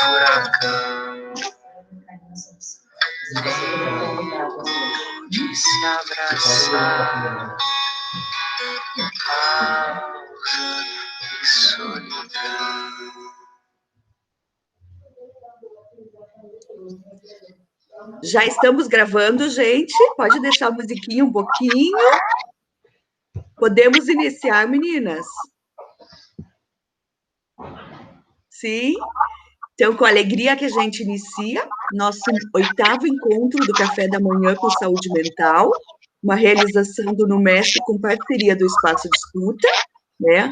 furacão de se abraçar, pausa e solidão. Já estamos gravando, gente. Pode deixar a musiquinha um pouquinho. Podemos iniciar, meninas? Sim. Então, com alegria que a gente inicia nosso 8º encontro do Café da Manhã com Saúde Mental, uma realização do NUMESP com parceria do Espaço de Escuta, né?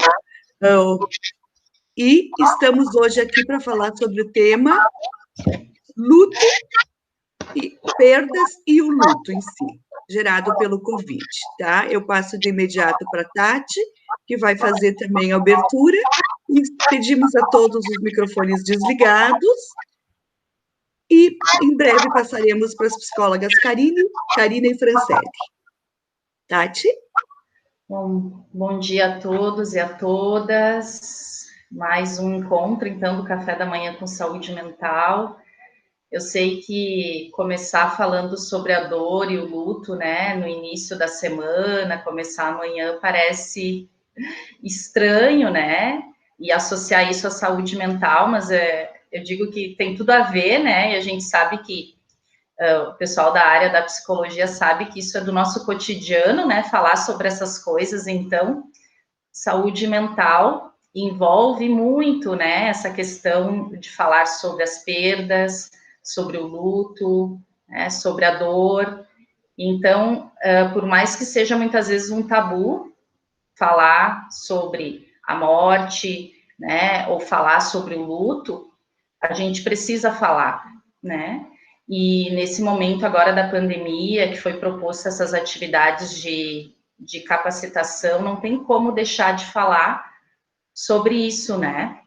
E estamos hoje aqui para falar sobre o tema luto, e perdas e o luto em si, gerado pelo Covid, tá? Eu passo de imediato para a Tati, que vai fazer também a abertura, e pedimos a todos os microfones desligados, e em breve passaremos para as psicólogas Karina e Franciele. Tati? Bom dia a todos e a todas, mais um encontro, então, do Café da Manhã com Saúde Mental. Eu sei que começar falando sobre a dor e o luto, né, no início da semana, começar amanhã parece estranho, né, e associar isso à saúde mental, mas eu digo que tem tudo a ver, né, e a gente sabe que o pessoal da área da psicologia sabe que isso é do nosso cotidiano, né, falar sobre essas coisas. Então, saúde mental envolve muito, né, essa questão de falar sobre as perdas, sobre o luto, né, sobre a dor. Então, por mais que seja muitas vezes um tabu falar sobre a morte, né, ou falar sobre o luto, a gente precisa falar, né? E nesse momento agora da pandemia, que foi proposta essas atividades de capacitação, não tem como deixar de falar sobre isso, né?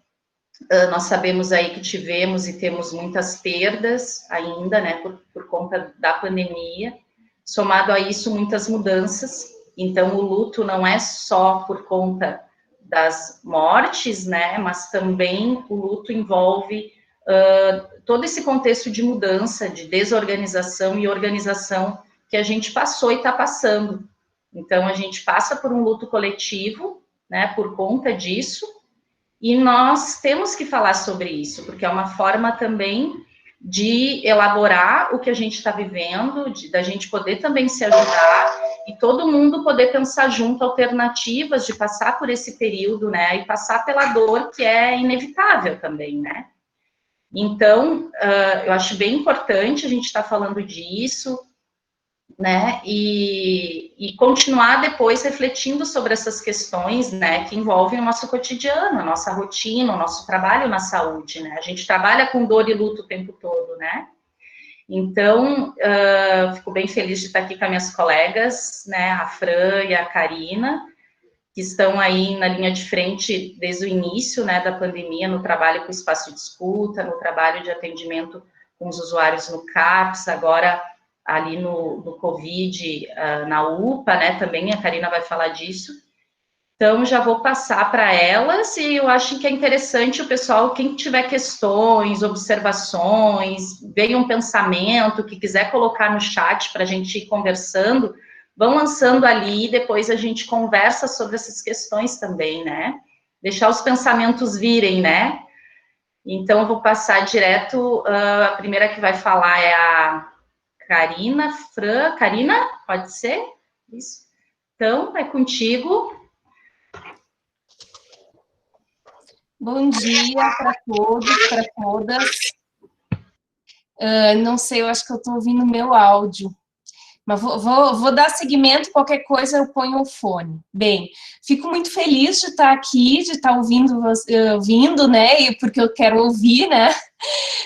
Nós sabemos aí que tivemos e temos muitas perdas ainda, né, por conta da pandemia, somado a isso, muitas mudanças. Então, o luto não é só por conta das mortes, né, mas também o luto envolve todo esse contexto de mudança, de desorganização e organização que a gente passou e está passando. Então, a gente passa por um luto coletivo, né, por conta disso, e nós temos que falar sobre isso, porque é uma forma também de elaborar o que a gente está vivendo, da gente poder também se ajudar e todo mundo poder pensar junto alternativas de passar por esse período, né, e passar pela dor que é inevitável também, né. Então, eu acho bem importante a gente estar falando disso, né, e continuar depois refletindo sobre essas questões, né, que envolvem o nosso cotidiano, a nossa rotina, o nosso trabalho na saúde, né, a gente trabalha com dor e luto o tempo todo, né, então, fico bem feliz de estar aqui com as minhas colegas, né, a Fran e a Karina, que estão aí na linha de frente desde o início, né, da pandemia, no trabalho com o espaço de escuta, no trabalho de atendimento com os usuários no CAPS, agora ali no Covid, na UPA, né, também a Karina vai falar disso. Então, já vou passar para elas, e eu acho que é interessante o pessoal, quem tiver questões, observações, veio um pensamento, que quiser colocar no chat para a gente ir conversando, vão lançando ali, e depois a gente conversa sobre essas questões também, né? Deixar os pensamentos virem, né? Então, eu vou passar direto, a primeira que vai falar é a Karina, Karina, pode ser? Isso. Então, é contigo. Bom dia para todos, para todas. Não sei, eu acho que eu estou ouvindo meu áudio. Mas vou dar seguimento, qualquer coisa eu ponho o fone. Bem, fico muito feliz de estar aqui, de estar ouvindo, né, porque eu quero ouvir, né,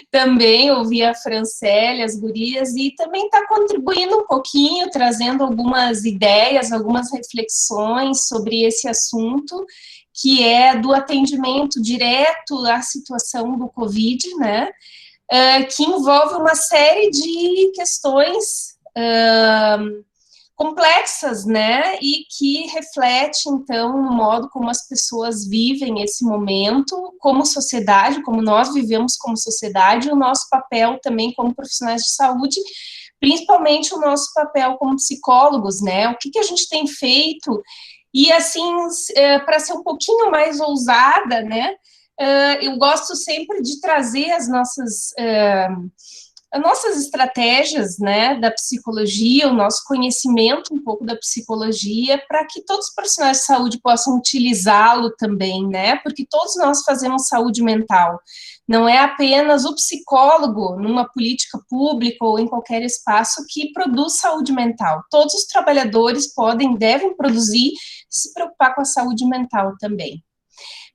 também ouvir a Franciele, as gurias, e também estar contribuindo um pouquinho, trazendo algumas ideias, algumas reflexões sobre esse assunto, que é do atendimento direto à situação do Covid, né, que envolve uma série de questões complexas, né, e que reflete, então, no modo como as pessoas vivem esse momento como sociedade, como nós vivemos como sociedade, o nosso papel também como profissionais de saúde, principalmente o nosso papel como psicólogos, né, o que a gente tem feito, e assim, para ser um pouquinho mais ousada, né, eu gosto sempre de trazer as nossas estratégias, né, da psicologia, o nosso conhecimento um pouco da psicologia, para que todos os profissionais de saúde possam utilizá-lo também, né, porque todos nós fazemos saúde mental. Não é apenas o psicólogo, numa política pública ou em qualquer espaço, que produz saúde mental. Todos os trabalhadores podem, devem produzir, se preocupar com a saúde mental também.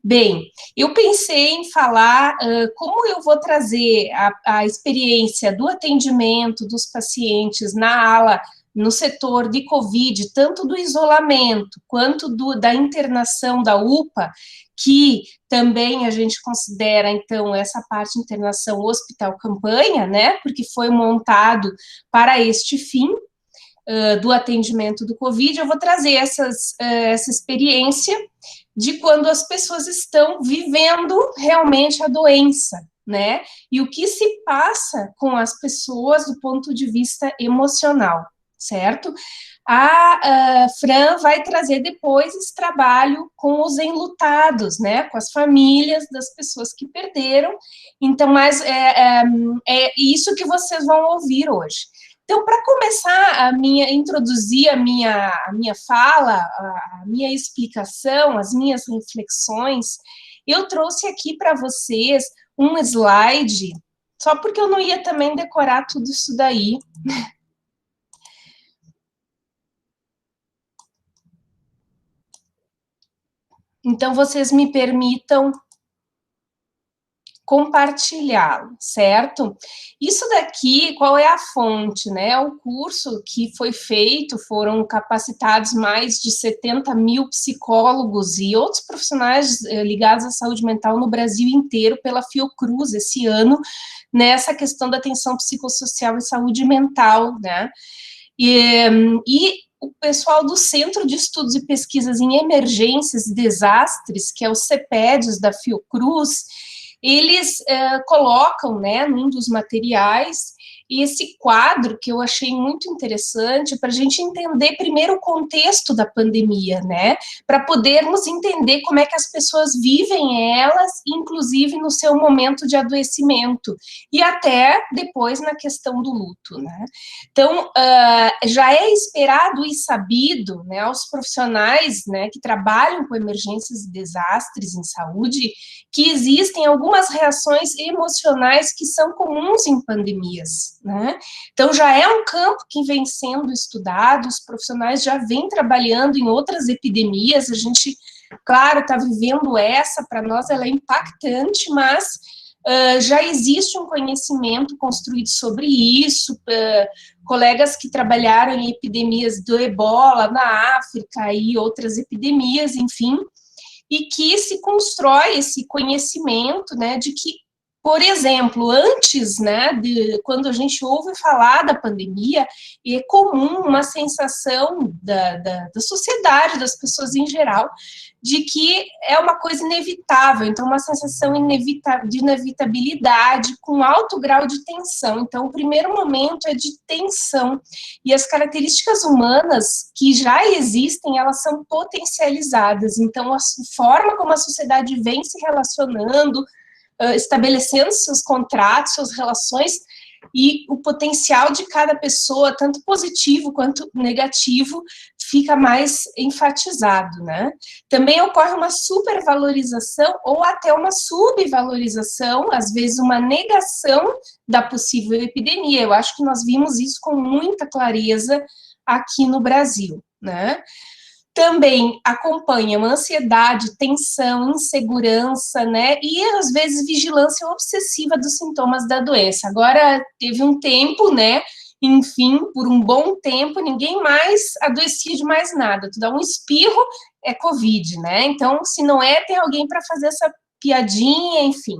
Bem, eu pensei em falar como eu vou trazer a experiência do atendimento dos pacientes na ala, no setor de Covid, tanto do isolamento quanto da internação da UPA, que também a gente considera, então, essa parte de internação hospital-campanha, né, porque foi montado para este fim, do atendimento do Covid. Eu vou trazer essa experiência de quando as pessoas estão vivendo realmente a doença, né? E o que se passa com as pessoas do ponto de vista emocional, certo? A Fran vai trazer depois esse trabalho com os enlutados, né? Com as famílias das pessoas que perderam. Então, mas é isso que vocês vão ouvir hoje. Então, para começar introduzir a minha fala, a minha explicação, as minhas reflexões, eu trouxe aqui para vocês um slide, só porque eu não ia também decorar tudo isso daí. Então, vocês me permitam compartilhá-lo, certo? Isso daqui, qual é a fonte, né? O curso que foi feito, foram capacitados mais de 70 mil psicólogos e outros profissionais ligados à saúde mental no Brasil inteiro pela Fiocruz esse ano, nessa questão da atenção psicossocial e saúde mental, né? E o pessoal do Centro de Estudos e Pesquisas em Emergências e Desastres, que é o CEPEDES da Fiocruz, eles colocam, né, num dos materiais, esse quadro que eu achei muito interessante para a gente entender primeiro o contexto da pandemia, né, para podermos entender como é que as pessoas vivem elas, inclusive no seu momento de adoecimento, e até depois na questão do luto, né. Então, já é esperado e sabido, né, aos profissionais, né, que trabalham com emergências e desastres em saúde, que existem algumas reações emocionais que são comuns em pandemias, né? Então, já é um campo que vem sendo estudado, os profissionais já vêm trabalhando em outras epidemias, a gente, claro, está vivendo essa, para nós ela é impactante, mas já existe um conhecimento construído sobre isso, colegas que trabalharam em epidemias do ebola na África e outras epidemias, enfim, e que se constrói esse conhecimento, né, de que, por exemplo, antes, né, quando a gente ouve falar da pandemia, é comum uma sensação da sociedade, das pessoas em geral, de que é uma coisa inevitável, então uma sensação de inevitabilidade, com alto grau de tensão. Então, o primeiro momento é de tensão, e as características humanas que já existem, elas são potencializadas, então a forma como a sociedade vem se relacionando, estabelecendo seus contratos, suas relações, e o potencial de cada pessoa, tanto positivo quanto negativo, fica mais enfatizado, né? Também ocorre uma supervalorização ou até uma subvalorização, às vezes uma negação da possível epidemia. Eu acho que nós vimos isso com muita clareza aqui no Brasil, né? Também acompanham ansiedade, tensão, insegurança, né, e às vezes vigilância obsessiva dos sintomas da doença. Agora, teve um tempo, né, enfim, por um bom tempo, ninguém mais adoecia de mais nada. Tu dá um espirro, é Covid, né, então, se não é, tem alguém para fazer essa piadinha, enfim.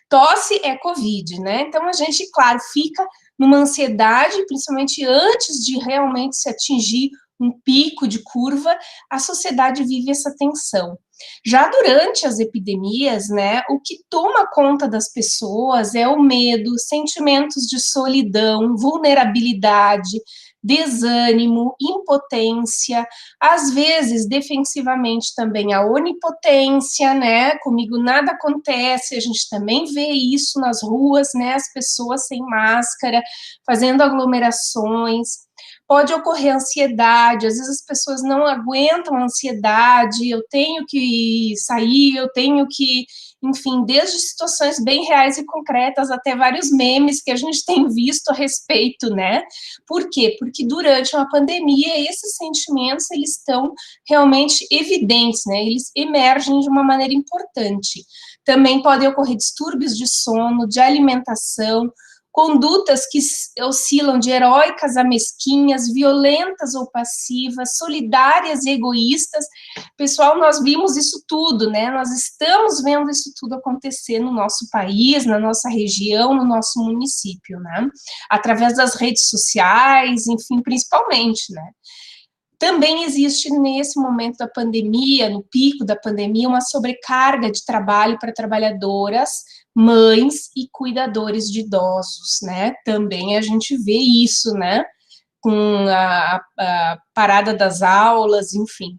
Tosse é Covid, né, então a gente, claro, fica numa ansiedade, principalmente antes de realmente se atingir um pico de curva, a sociedade vive essa tensão. Já durante as epidemias, né, o que toma conta das pessoas é o medo, sentimentos de solidão, vulnerabilidade, desânimo, impotência, às vezes, defensivamente também, a onipotência, né, comigo nada acontece, a gente também vê isso nas ruas, né, as pessoas sem máscara, fazendo aglomerações. Pode ocorrer ansiedade, às vezes as pessoas não aguentam a ansiedade, eu tenho que sair, eu tenho que, enfim, desde situações bem reais e concretas até vários memes que a gente tem visto a respeito, né? Por quê? Porque durante uma pandemia esses sentimentos, eles estão realmente evidentes, né? Eles emergem de uma maneira importante. Também podem ocorrer distúrbios de sono, de alimentação, condutas que oscilam de heróicas a mesquinhas, violentas ou passivas, solidárias e egoístas. Pessoal, nós vimos isso tudo, né? Nós estamos vendo isso tudo acontecer no nosso país, na nossa região, no nosso município, né? Através das redes sociais, enfim, principalmente, né? Também existe, nesse momento da pandemia, no pico da pandemia, uma sobrecarga de trabalho para trabalhadoras, mães e cuidadores de idosos, né? Também a gente vê isso, né? Com a parada das aulas, enfim.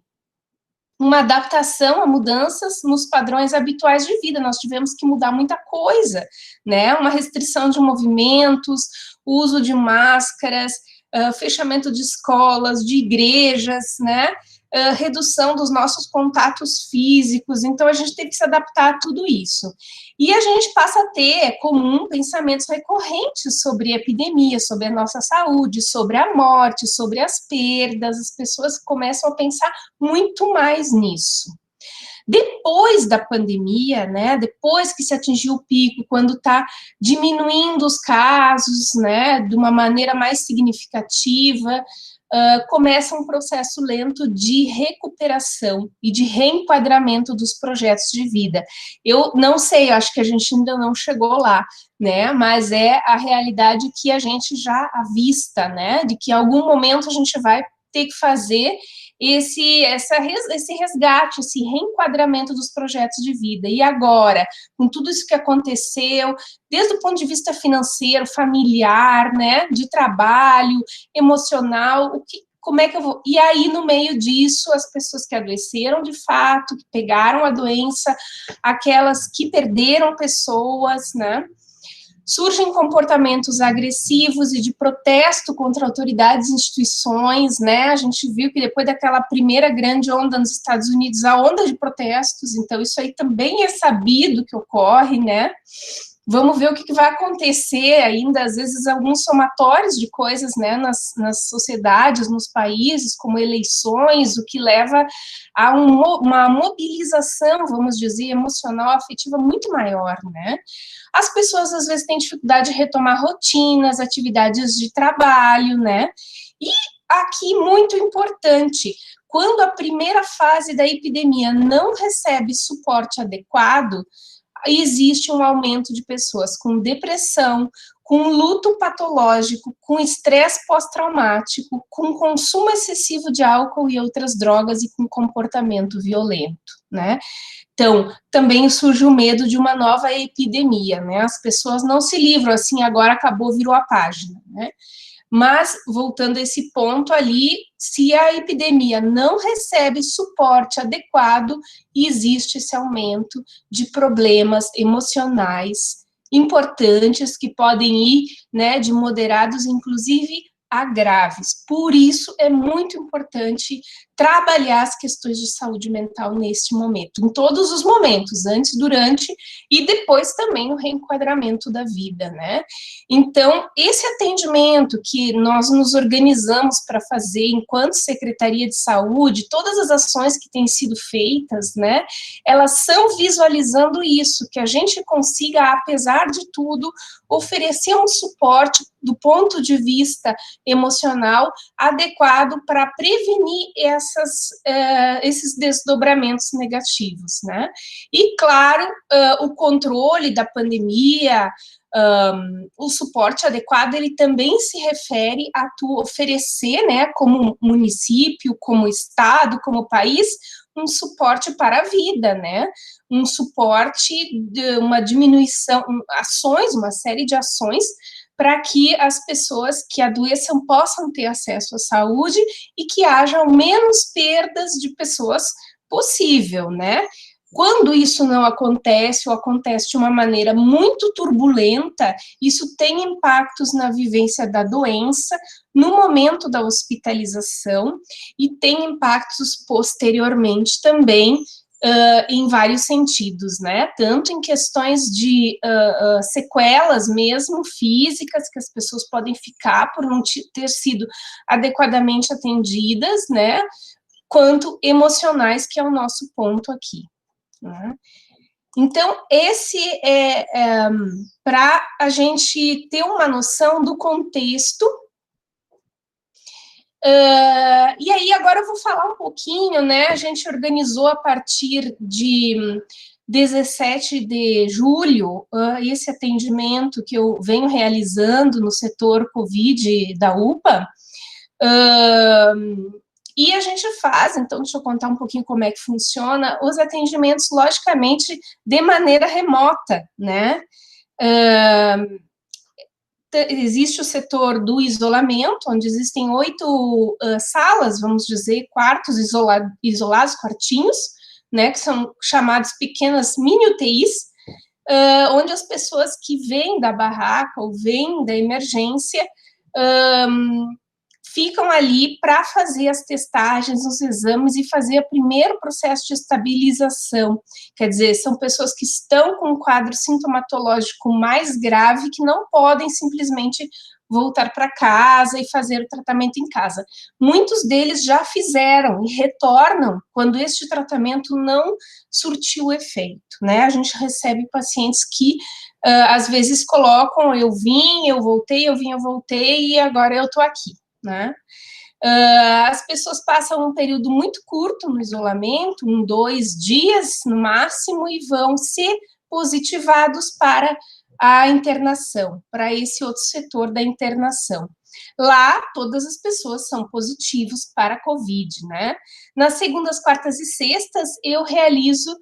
Uma adaptação a mudanças nos padrões habituais de vida, nós tivemos que mudar muita coisa, né? Uma restrição de movimentos, uso de máscaras, fechamento de escolas, de igrejas, né? Redução dos nossos contatos físicos, então a gente teve que se adaptar a tudo isso. E a gente passa a ter, é comum, pensamentos recorrentes sobre a epidemia, sobre a nossa saúde, sobre a morte, sobre as perdas, as pessoas começam a pensar muito mais nisso. Depois da pandemia, né, depois que se atingiu o pico, quando está diminuindo os casos, né, de uma maneira mais significativa, começa um processo lento de recuperação e de reenquadramento dos projetos de vida. Eu não sei, acho que a gente ainda não chegou lá, né, mas é a realidade que a gente já avista, né, de que em algum momento a gente vai ter que fazer esse resgate, esse reenquadramento dos projetos de vida. E agora, com tudo isso que aconteceu, desde o ponto de vista financeiro, familiar, né, de trabalho, emocional, como é que eu vou... E aí, no meio disso, as pessoas que adoeceram de fato, que pegaram a doença, aquelas que perderam pessoas, né, surgem comportamentos agressivos e de protesto contra autoridades e instituições, né? A gente viu que depois daquela primeira grande onda nos Estados Unidos, a onda de protestos, então isso aí também é sabido que ocorre, né? Vamos ver o que vai acontecer ainda, às vezes, alguns somatórios de coisas, né, nas sociedades, nos países, como eleições, o que leva a uma mobilização, vamos dizer, emocional, afetiva muito maior, né? As pessoas, às vezes, têm dificuldade de retomar rotinas, atividades de trabalho, né? E aqui, muito importante, quando a primeira fase da epidemia não recebe suporte adequado, existe um aumento de pessoas com depressão, com luto patológico, com estresse pós-traumático, com consumo excessivo de álcool e outras drogas e com comportamento violento, né? Então, também surge o medo de uma nova epidemia, né? As pessoas não se livram assim, agora acabou, virou a página, né? Mas, voltando a esse ponto ali, se a epidemia não recebe suporte adequado, existe esse aumento de problemas emocionais importantes que podem ir, né, de moderados, inclusive, a graves. Por isso, é muito importante trabalhar as questões de saúde mental neste momento, em todos os momentos, antes, durante e depois também no reenquadramento da vida, né? Então, esse atendimento que nós nos organizamos para fazer enquanto Secretaria de Saúde, todas as ações que têm sido feitas, né, elas são visualizando isso, que a gente consiga, apesar de tudo, oferecer um suporte do ponto de vista emocional adequado para prevenir esses desdobramentos negativos, né? E, claro, o controle da pandemia, o suporte adequado, ele também se refere a tu oferecer, né, como município, como estado, como país, um suporte para a vida, né, um suporte, uma diminuição, ações, uma série de ações, para que as pessoas que adoeçam possam ter acesso à saúde e que haja menos perdas de pessoas possível, né? Quando isso não acontece, ou acontece de uma maneira muito turbulenta, isso tem impactos na vivência da doença, no momento da hospitalização, e tem impactos posteriormente também, em vários sentidos, né? Tanto em questões de sequelas mesmo, físicas, que as pessoas podem ficar por não ter sido adequadamente atendidas, né? Quanto emocionais, que é o nosso ponto aqui, né? Então, esse para a gente ter uma noção do contexto. E aí, agora eu vou falar um pouquinho, né? A gente organizou a partir de 17 de julho esse atendimento que eu venho realizando no setor Covid da UPA. E a gente faz, então, deixa eu contar um pouquinho como é que funciona, os atendimentos, logicamente, de maneira remota, né? Existe o setor do isolamento, onde existem 8 salas, vamos dizer, quartos isolados, quartinhos, né, que são chamados pequenas mini-UTIs, onde as pessoas que vêm da barraca ou vêm da emergência ficam ali para fazer as testagens, os exames e fazer o primeiro processo de estabilização. Quer dizer, são pessoas que estão com um quadro sintomatológico mais grave, que não podem simplesmente voltar para casa e fazer o tratamento em casa. Muitos deles já fizeram e retornam quando este tratamento não surtiu efeito, né? A gente recebe pacientes que, às vezes, colocam, eu vim, eu voltei, eu vim, eu voltei, e agora eu estou aqui, né? As pessoas passam um período muito curto no isolamento, 2 dias no máximo, e vão ser positivados para a internação, para esse outro setor da internação. Lá, todas as pessoas são positivos para a Covid, né? Nas segundas, quartas e sextas, eu realizo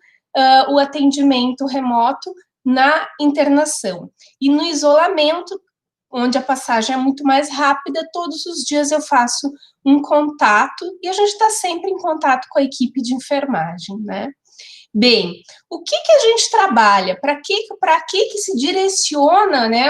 o atendimento remoto na internação. E no isolamento, onde a passagem é muito mais rápida, todos os dias eu faço um contato, e a gente está sempre em contato com a equipe de enfermagem, né? Bem, o que a gente trabalha? Para que se direciona, né,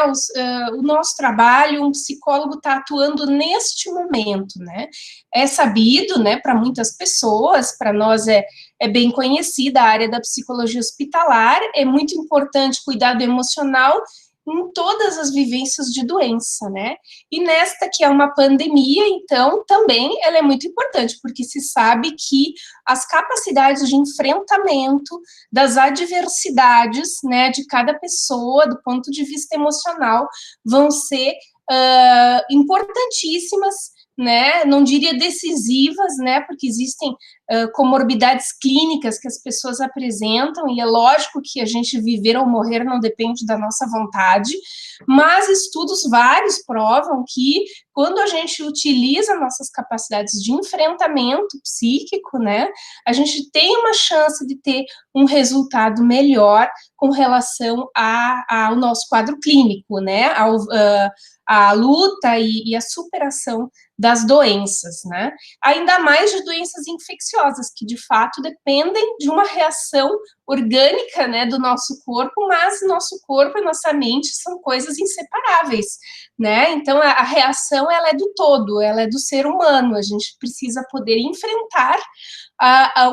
o nosso trabalho? Um psicólogo está atuando neste momento, né? É sabido, né, para muitas pessoas, para nós é bem conhecida a área da psicologia hospitalar, é muito importante cuidado emocional em todas as vivências de doença, né? E nesta que é uma pandemia, então, também ela é muito importante, porque se sabe que as capacidades de enfrentamento das adversidades, né, de cada pessoa, do ponto de vista emocional, vão ser importantíssimas, né, não diria decisivas, né, porque existem comorbidades clínicas que as pessoas apresentam, e é lógico que a gente viver ou morrer não depende da nossa vontade, mas estudos vários provam que quando a gente utiliza nossas capacidades de enfrentamento psíquico, né, a gente tem uma chance de ter um resultado melhor com relação ao nosso quadro clínico, né, a luta e a superação das doenças, né? Ainda mais de doenças infecciosas, que de fato dependem de uma reação orgânica, né, do nosso corpo, mas nosso corpo e nossa mente são coisas inseparáveis, né? Então, a reação, ela é do todo, ela é do ser humano, a gente precisa poder enfrentar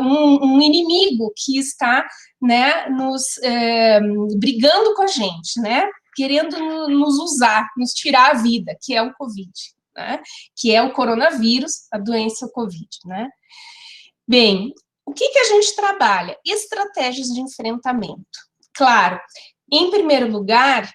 um inimigo que está, né, brigando com a gente, né? Querendo nos usar, nos tirar a vida, que é o Covid, né? Que é o coronavírus, a doença Covid, né? Bem, o que a gente trabalha? Estratégias de enfrentamento. Claro, em primeiro lugar,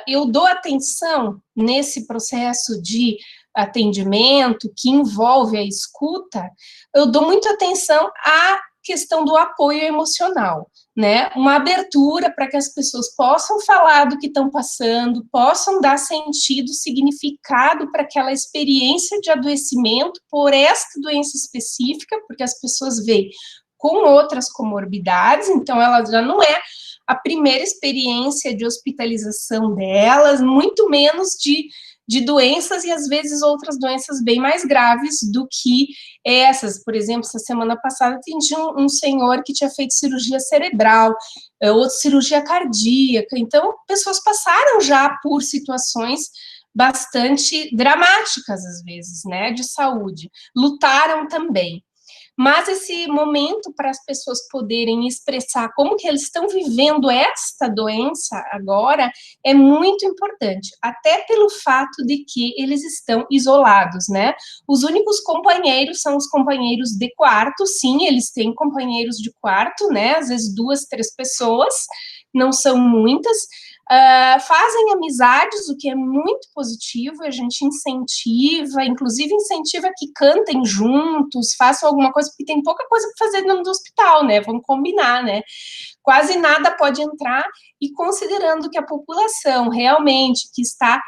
eu dou atenção nesse processo de atendimento que envolve a escuta, eu dou muita atenção à questão do apoio emocional, né, uma abertura para que as pessoas possam falar do que estão passando, possam dar sentido, significado para aquela experiência de adoecimento por esta doença específica, porque as pessoas veem com outras comorbidades, então ela já não é a primeira experiência de hospitalização delas, muito menos de doenças e, às vezes, outras doenças bem mais graves do que essas. Por exemplo, essa semana passada atendi um senhor que tinha feito cirurgia cerebral, outro cirurgia cardíaca. Então, pessoas passaram já por situações bastante dramáticas, às vezes, né, de saúde. Lutaram também. Mas esse momento para as pessoas poderem expressar como que eles estão vivendo esta doença agora é muito importante, até pelo fato de que eles estão isolados, né? Os únicos companheiros são os companheiros de quarto, sim, eles têm companheiros de quarto, né? Às vezes 2, 3 pessoas, não são muitas. Fazem amizades, o que é muito positivo, a gente incentiva, inclusive incentiva que cantem juntos, façam alguma coisa, porque tem pouca coisa para fazer dentro do hospital, né, vamos combinar, né, quase nada pode entrar, e considerando que a população realmente que está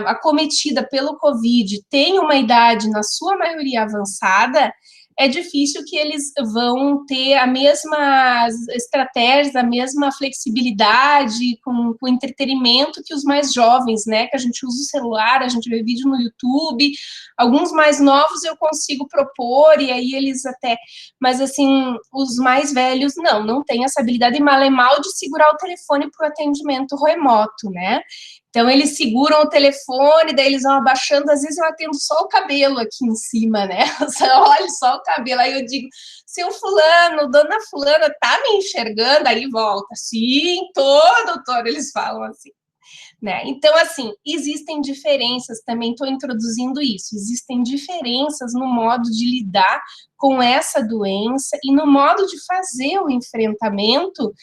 acometida pelo Covid tem uma idade, na sua maioria, avançada, é difícil que eles vão ter a mesma estratégia, a mesma flexibilidade com entretenimento que os mais jovens, né, que a gente usa o celular, a gente vê vídeo no YouTube, alguns mais novos eu consigo propor, e aí eles até, mas assim, os mais velhos não têm essa habilidade mal de segurar o telefone para o atendimento remoto, né, então, eles seguram o telefone, daí eles vão abaixando, às vezes eu atendo só o cabelo aqui em cima, né? Você olha só o cabelo, aí eu digo, seu fulano, dona fulana, tá me enxergando? Aí volta, sim, doutor, eles falam assim, né? Então, assim, existem diferenças, também estou introduzindo isso, existem diferenças no modo de lidar com essa doença e no modo de fazer o enfrentamento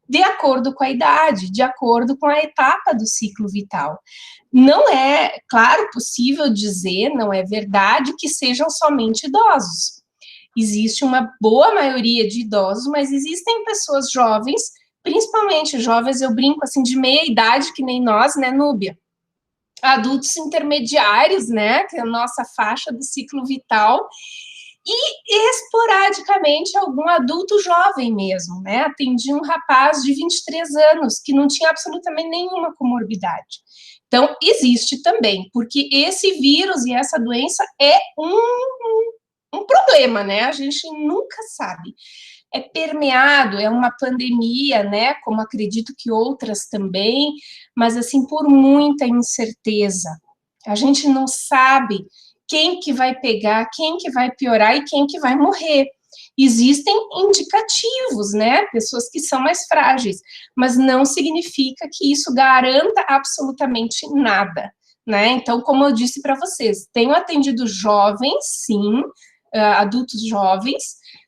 de acordo com a idade, de acordo com a etapa do ciclo vital. Não é, claro, possível dizer, não é verdade que sejam somente idosos. Existe uma boa maioria de idosos, mas existem pessoas jovens, principalmente jovens, eu brinco assim, de meia idade, que nem nós, né, Núbia? Adultos intermediários, né, que é a nossa faixa do ciclo vital, e esporadicamente algum adulto jovem mesmo, né? Atendi um rapaz de 23 anos que não tinha absolutamente nenhuma comorbidade. Então, existe também, porque esse vírus e essa doença é um problema, né? A gente nunca sabe. É permeado, é uma pandemia, né? Como acredito que outras também, mas assim, por muita incerteza. A gente não sabe quem que vai pegar, quem que vai piorar e quem que vai morrer. Existem indicativos, né, pessoas que são mais frágeis, mas não significa que isso garanta absolutamente nada, né, então, como eu disse para vocês, tenho atendido jovens, sim, adultos jovens,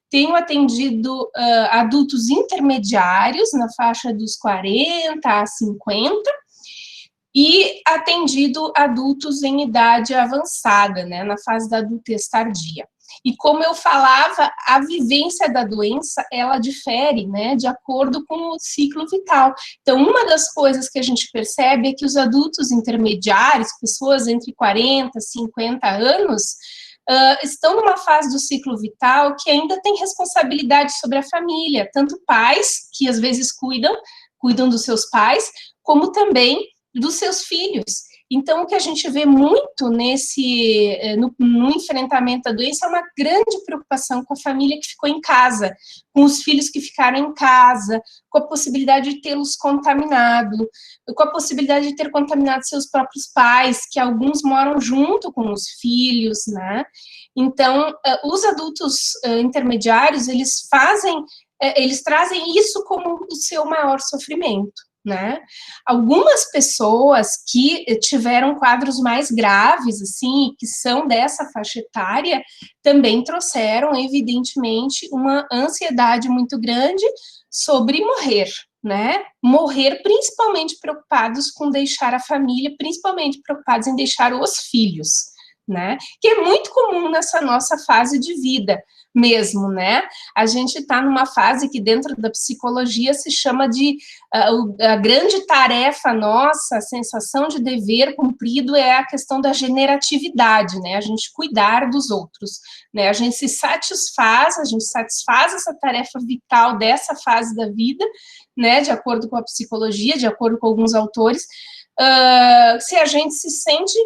tenho atendido adultos intermediários, na faixa dos 40 a 50, e atendido adultos em idade avançada, né, na fase da adultez tardia. E como eu falava, a vivência da doença, ela difere, né, de acordo com o ciclo vital. Então, uma das coisas que a gente percebe é que os adultos intermediários, pessoas entre 40 e 50 anos, estão numa fase do ciclo vital que ainda tem responsabilidade sobre a família, tanto pais, que às vezes cuidam dos seus pais, como também dos seus filhos. Então, o que a gente vê muito no enfrentamento da doença é uma grande preocupação com a família que ficou em casa, com os filhos que ficaram em casa, com a possibilidade de tê-los contaminado, com a possibilidade de ter contaminado seus próprios pais, que alguns moram junto com os filhos, né? Então, os adultos intermediários, eles trazem isso como o seu maior sofrimento, né? Algumas pessoas que tiveram quadros mais graves, assim, que são dessa faixa etária, também trouxeram, evidentemente, uma ansiedade muito grande sobre morrer, né? Morrer principalmente preocupados com deixar a família, principalmente preocupados em deixar os filhos, né? Que é muito comum nessa nossa fase de vida mesmo, né? A gente está numa fase que dentro da psicologia se chama de a grande tarefa nossa, a sensação de dever cumprido é a questão da generatividade, né? A gente cuidar dos outros, né? A gente satisfaz essa tarefa vital dessa fase da vida, né? De acordo com a psicologia, de acordo com alguns autores, se a gente se sente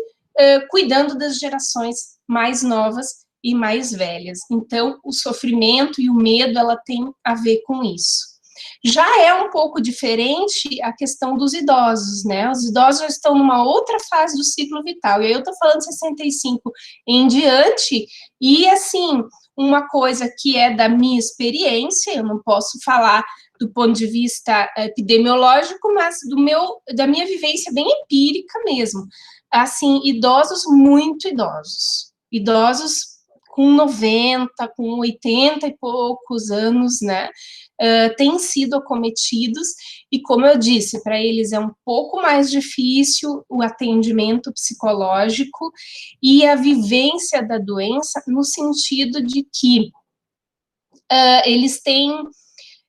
cuidando das gerações mais novas e mais velhas. Então, o sofrimento e o medo, ela tem a ver com isso. Já é um pouco diferente a questão dos idosos, né? Os idosos já estão numa outra fase do ciclo vital, e aí eu estou falando de 65 em diante, e assim, uma coisa que é da minha experiência, eu não posso falar do ponto de vista epidemiológico, mas da minha vivência bem empírica mesmo. Assim, idosos muito idosos com 90, com 80 e poucos anos, né, têm sido acometidos, e como eu disse, para eles é um pouco mais difícil o atendimento psicológico e a vivência da doença, no sentido de que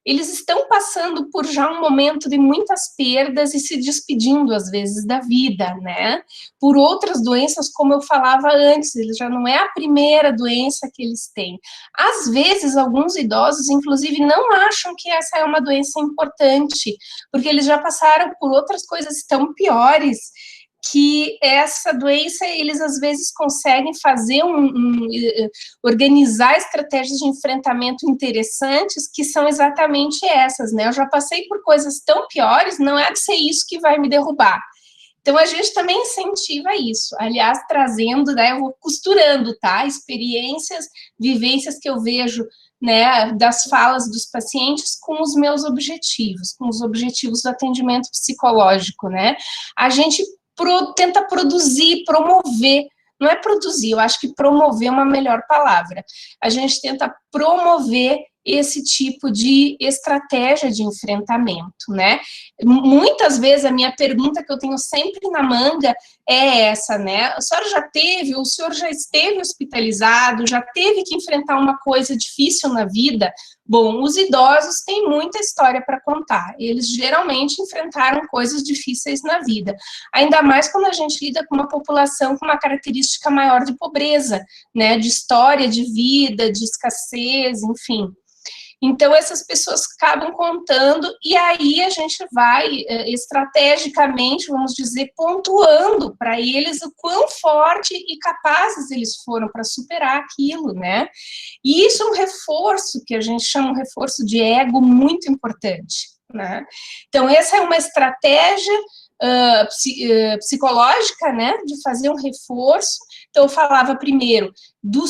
eles estão passando por já um momento de muitas perdas e se despedindo, às vezes, da vida, né? Por outras doenças, como eu falava antes, ele já não é a primeira doença que eles têm. Às vezes, alguns idosos, inclusive, não acham que essa é uma doença importante, porque eles já passaram por outras coisas tão piores, que essa doença, eles às vezes conseguem fazer organizar estratégias de enfrentamento interessantes, que são exatamente essas, né? Eu já passei por coisas tão piores, não é de ser isso que vai me derrubar. Então, a gente também incentiva isso, aliás, trazendo, né, eu vou costurando, tá? Experiências, vivências que eu vejo, né, das falas dos pacientes com os meus objetivos, com os objetivos do atendimento psicológico, né? A gente tenta produzir, promover, não é produzir, eu acho que promover é uma melhor palavra. A gente tenta promover esse tipo de estratégia de enfrentamento, né? Muitas vezes a minha pergunta que eu tenho sempre na manga é essa, né? O senhor já esteve hospitalizado, já teve que enfrentar uma coisa difícil na vida? Bom, os idosos têm muita história para contar, eles geralmente enfrentaram coisas difíceis na vida, ainda mais quando a gente lida com uma população com uma característica maior de pobreza, né? De história de vida, de escassez, enfim. Então, essas pessoas acabam contando, e aí a gente vai, estrategicamente, vamos dizer, pontuando para eles o quão forte e capazes eles foram para superar aquilo, né? E isso é um reforço, que a gente chama um reforço de ego muito importante, né? Então, essa é uma estratégia psicológica, né, de fazer um reforço. Então, eu falava primeiro do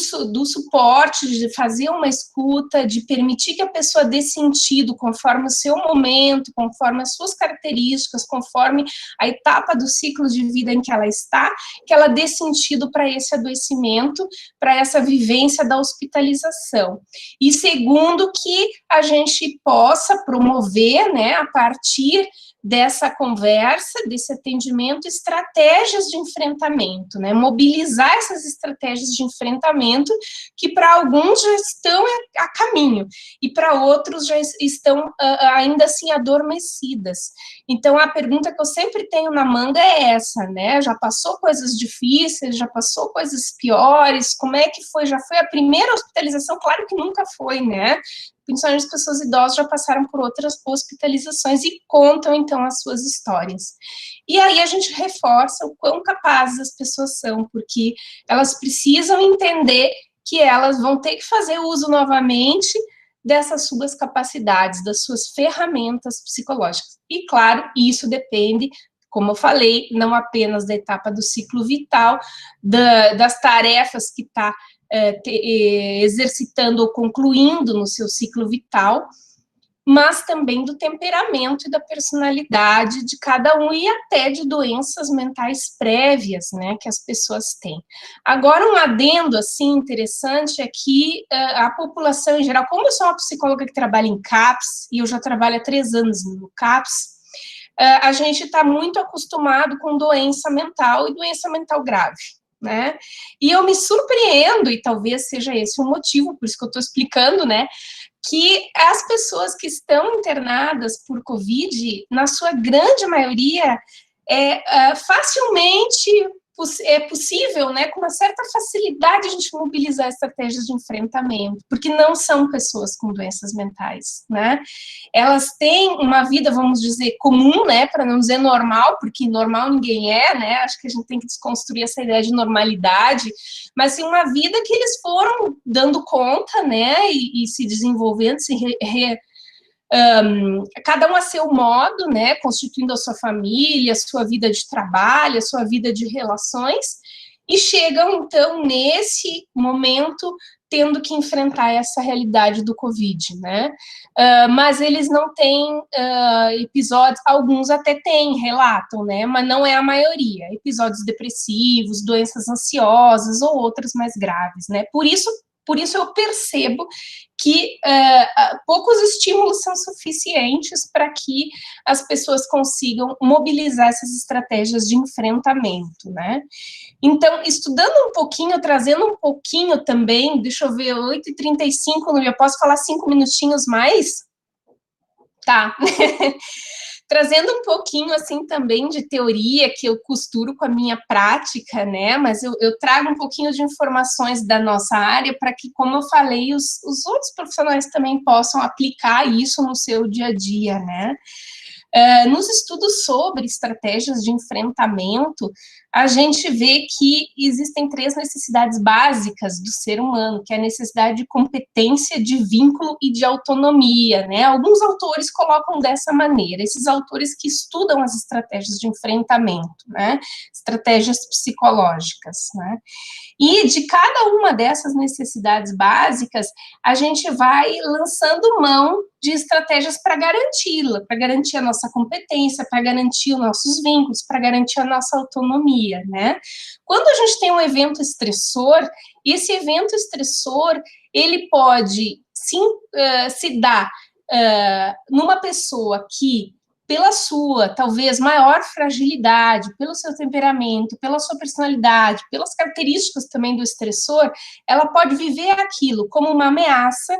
suporte, de fazer uma escuta, de permitir que a pessoa dê sentido conforme o seu momento, conforme as suas características, conforme a etapa do ciclo de vida em que ela está, que ela dê sentido para esse adoecimento, para essa vivência da hospitalização. E segundo, que a gente possa promover, né, a partir dessa conversa, desse atendimento, estratégias de enfrentamento, né? Mobilizar essas estratégias de enfrentamento que para alguns já estão a caminho e para outros já estão ainda assim adormecidas. Então, a pergunta que eu sempre tenho na manga é essa, né? Já passou coisas difíceis, já passou coisas piores, como é que foi? Já foi a primeira hospitalização? Claro que nunca foi, né? Principalmente as pessoas idosas já passaram por outras hospitalizações e contam, então, as suas histórias. E aí a gente reforça o quão capazes as pessoas são, porque elas precisam entender que elas vão ter que fazer uso novamente dessas suas capacidades, das suas ferramentas psicológicas. E, claro, isso depende, como eu falei, não apenas da etapa do ciclo vital, das tarefas que está exercitando ou concluindo no seu ciclo vital, mas também do temperamento e da personalidade de cada um e até de doenças mentais prévias, né, que as pessoas têm. Agora, um adendo, assim, interessante é que a população em geral, como eu sou uma psicóloga que trabalha em CAPS, e eu já trabalho há 3 anos no CAPS, a gente está muito acostumado com doença mental e doença mental grave, né? E eu me surpreendo, e talvez seja esse o motivo, por isso que eu estou explicando, né? Que as pessoas que estão internadas por Covid, na sua grande maioria, facilmente é possível, né, com uma certa facilidade, a gente mobilizar estratégias de enfrentamento, porque não são pessoas com doenças mentais, né? Elas têm uma vida, vamos dizer, comum, né, para não dizer normal, porque normal ninguém é, né? Acho que a gente tem que desconstruir essa ideia de normalidade, mas sim uma vida que eles foram dando conta, né, e se desenvolvendo, cada um a seu modo, né, constituindo a sua família, a sua vida de trabalho, a sua vida de relações, e chegam, então, nesse momento, tendo que enfrentar essa realidade do Covid, né, mas eles não têm episódios, alguns até têm, relatam, né, mas não é a maioria, episódios depressivos, doenças ansiosas ou outras mais graves, né, por isso eu percebo que poucos estímulos são suficientes para que as pessoas consigam mobilizar essas estratégias de enfrentamento, né? Então, estudando um pouquinho, trazendo um pouquinho também, deixa eu ver, 8h35, eu posso falar 5 minutinhos mais? Tá. Trazendo um pouquinho, assim, também de teoria, que eu costuro com a minha prática, né, mas eu trago um pouquinho de informações da nossa área para que, como eu falei, os outros profissionais também possam aplicar isso no seu dia a dia, né. Nos estudos sobre estratégias de enfrentamento, a gente vê que existem 3 necessidades básicas do ser humano, que é a necessidade de competência, de vínculo e de autonomia, né? Alguns autores colocam dessa maneira, esses autores que estudam as estratégias de enfrentamento, né? Estratégias psicológicas, né? E de cada uma dessas necessidades básicas, a gente vai lançando mão de estratégias para garanti-la, para garantir a nossa competência, para garantir os nossos vínculos, para garantir a nossa autonomia, né? Quando a gente tem um evento estressor, esse evento estressor, ele pode se dar numa pessoa que, pela sua, talvez, maior fragilidade, pelo seu temperamento, pela sua personalidade, pelas características também do estressor, ela pode viver aquilo como uma ameaça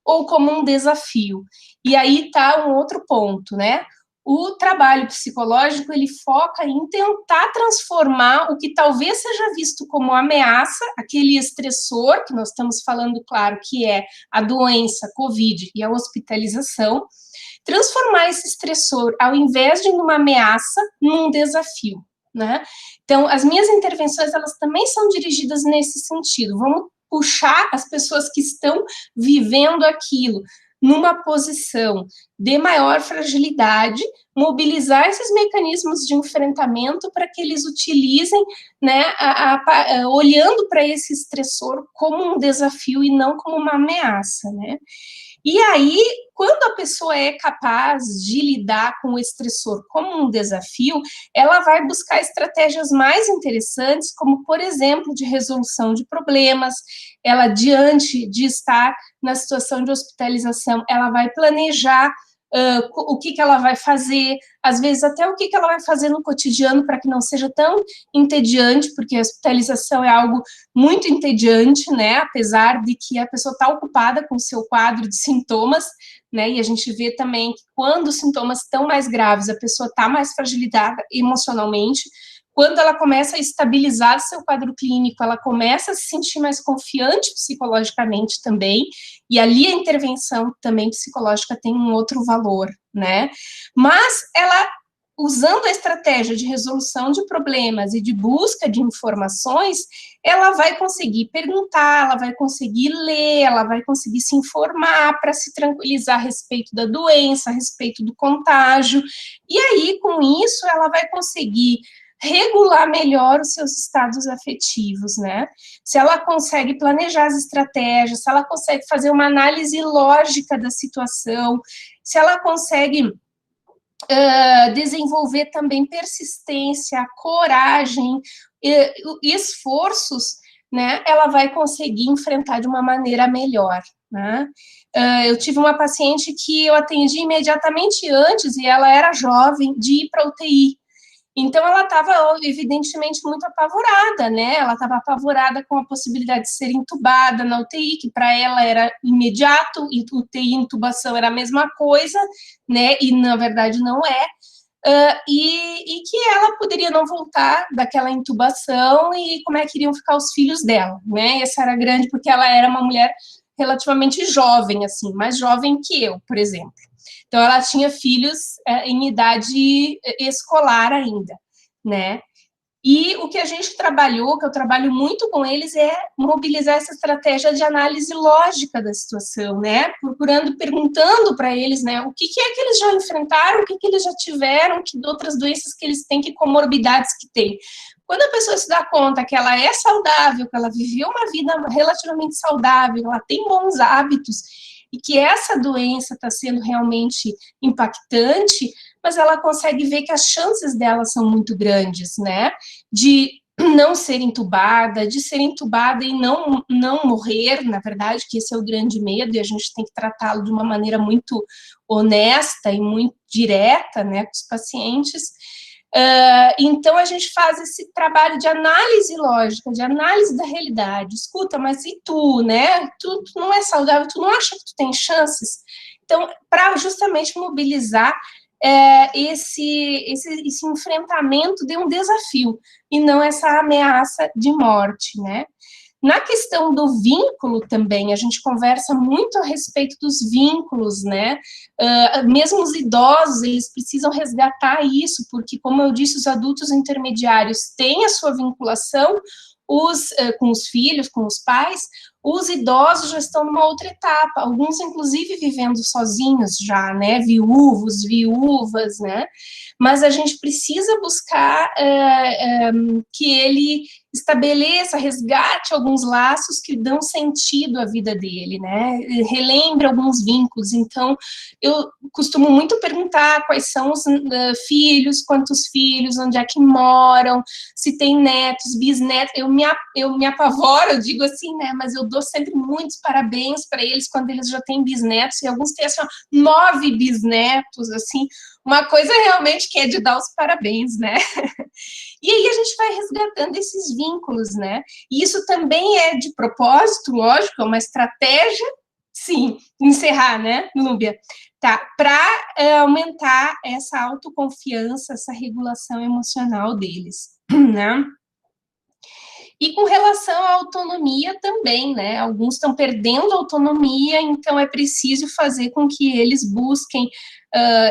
ou como um desafio. E aí está um outro ponto, né? O trabalho psicológico, ele foca em tentar transformar o que talvez seja visto como ameaça, aquele estressor, que nós estamos falando, claro, que é a doença, Covid e a hospitalização, transformar esse estressor, ao invés de numa ameaça, num desafio, né? Então, as minhas intervenções, elas também são dirigidas nesse sentido. Vamos puxar as pessoas que estão vivendo aquilo numa posição de maior fragilidade, mobilizar esses mecanismos de enfrentamento para que eles utilizem, né, olhando para esse estressor como um desafio e não como uma ameaça, né? E aí, quando a pessoa é capaz de lidar com o estressor como um desafio, ela vai buscar estratégias mais interessantes, como, por exemplo, de resolução de problemas. Ela, diante de estar na situação de hospitalização, ela vai planejar o que ela vai fazer, às vezes até o que ela vai fazer no cotidiano para que não seja tão entediante, porque a hospitalização é algo muito entediante, né, apesar de que a pessoa está ocupada com o seu quadro de sintomas, né, e a gente vê também que quando os sintomas estão mais graves, a pessoa está mais fragilizada emocionalmente. Quando ela começa a estabilizar seu quadro clínico, ela começa a se sentir mais confiante psicologicamente também, e ali a intervenção também psicológica tem um outro valor, né? Mas ela, usando a estratégia de resolução de problemas e de busca de informações, ela vai conseguir perguntar, ela vai conseguir ler, ela vai conseguir se informar para se tranquilizar a respeito da doença, a respeito do contágio, e aí, com isso, ela vai conseguir regular melhor os seus estados afetivos, né? Se ela consegue planejar as estratégias, se ela consegue fazer uma análise lógica da situação, se ela consegue desenvolver também persistência, coragem, esforços, né? Ela vai conseguir enfrentar de uma maneira melhor, né? Eu tive uma paciente que eu atendi imediatamente antes, e ela era jovem, de ir para a UTI. Então, ela estava, evidentemente, muito apavorada, né? Ela estava apavorada com a possibilidade de ser entubada na UTI, que para ela era imediato, e UTI e intubação era a mesma coisa, né? E, na verdade, não é. E que ela poderia não voltar daquela intubação e como é que iriam ficar os filhos dela, né? Essa era grande, porque ela era uma mulher relativamente jovem, assim, mais jovem que eu, por exemplo. Então, ela tinha filhos em idade escolar ainda, né? E o que a gente trabalhou, que eu trabalho muito com eles, é mobilizar essa estratégia de análise lógica da situação, né? Procurando, perguntando para eles, né, o que é que eles já enfrentaram, o que eles já tiveram, que outras doenças que eles têm, que comorbidades que têm. Quando a pessoa se dá conta que ela é saudável, que ela viveu uma vida relativamente saudável, ela tem bons hábitos, e que essa doença está sendo realmente impactante, mas ela consegue ver que as chances dela são muito grandes, né? De não ser entubada, de ser entubada e não morrer, na verdade, que esse é o grande medo, e a gente tem que tratá-lo de uma maneira muito honesta e muito direta, né, com os pacientes. Então, a gente faz esse trabalho de análise lógica, de análise da realidade. Escuta, mas e tu, né? Tu não é saudável, tu não acha que tu tem chances? Então, para justamente mobilizar esse enfrentamento de um desafio, e não essa ameaça de morte, né? Na questão do vínculo também, a gente conversa muito a respeito dos vínculos, né? Mesmo os idosos, eles precisam resgatar isso, porque, como eu disse, os adultos intermediários têm a sua vinculação com os filhos, com os pais, os idosos já estão numa outra etapa, alguns, inclusive, vivendo sozinhos já, né? Viúvos, viúvas, né? Mas a gente precisa buscar que ele estabeleça, resgate alguns laços que dão sentido à vida dele, né? Relembre alguns vínculos. Então, eu costumo muito perguntar quais são os filhos, quantos filhos, onde é que moram, se tem netos, bisnetos. Eu me apavoro, eu digo assim, né? Mas eu dou sempre muitos parabéns para eles quando eles já têm bisnetos, e alguns têm, assim, 9 bisnetos, assim, uma coisa realmente que é de dar os parabéns, né? E aí a gente vai resgatando esses vínculos, né? E isso também é de propósito, lógico, é uma estratégia, sim, encerrar, né, Núbia? Tá, para aumentar essa autoconfiança, essa regulação emocional deles, né? E com relação à autonomia também, né? Alguns estão perdendo autonomia, então é preciso fazer com que eles busquem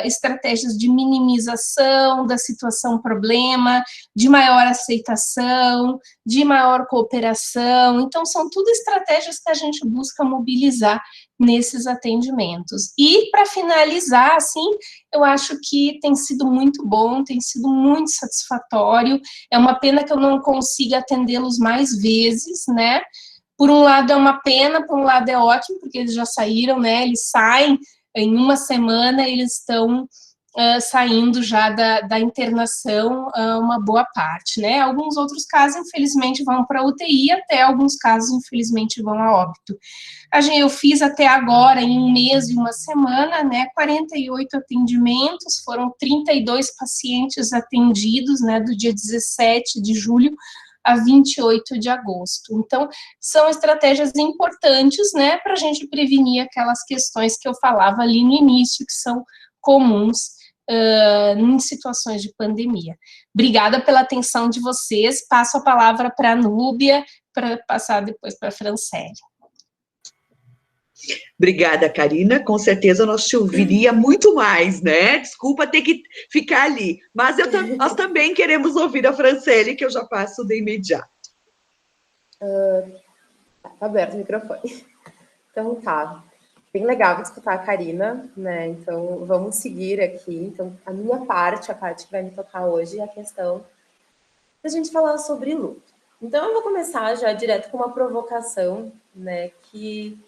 estratégias de minimização da situação problema, de maior aceitação, de maior cooperação. Então, são tudo estratégias que a gente busca mobilizar nesses atendimentos. E, para finalizar, assim, eu acho que tem sido muito bom, tem sido muito satisfatório. É uma pena que eu não consiga atendê-los mais vezes, né? Por um lado é uma pena, por um lado é ótimo, porque eles já saíram, né? Eles saem em uma semana, eles estão saindo já da internação uma boa parte, né? Alguns outros casos, infelizmente, vão para a UTI, até alguns casos, infelizmente, vão a óbito. Eu fiz até agora, em um mês e uma semana, né, 48 atendimentos, foram 32 pacientes atendidos, né, do dia 17 de julho a 28 de agosto. Então, são estratégias importantes, né, para a gente prevenir aquelas questões que eu falava ali no início, que são comuns em situações de pandemia. Obrigada pela atenção de vocês. Passo a palavra para a Núbia, para passar depois para a Franciele. Obrigada, Karina. Com certeza nós te ouviria muito mais, né? Desculpa ter que ficar ali. Mas nós também queremos ouvir a Franciele, que eu já passo de imediato. Tá aberto o microfone. Então, tá. Bem legal escutar a Karina, né? Então, vamos seguir aqui. Então, a minha parte, a parte que vai me tocar hoje, é a questão da gente falar sobre luto. Então, eu vou começar já direto com uma provocação, né? Que,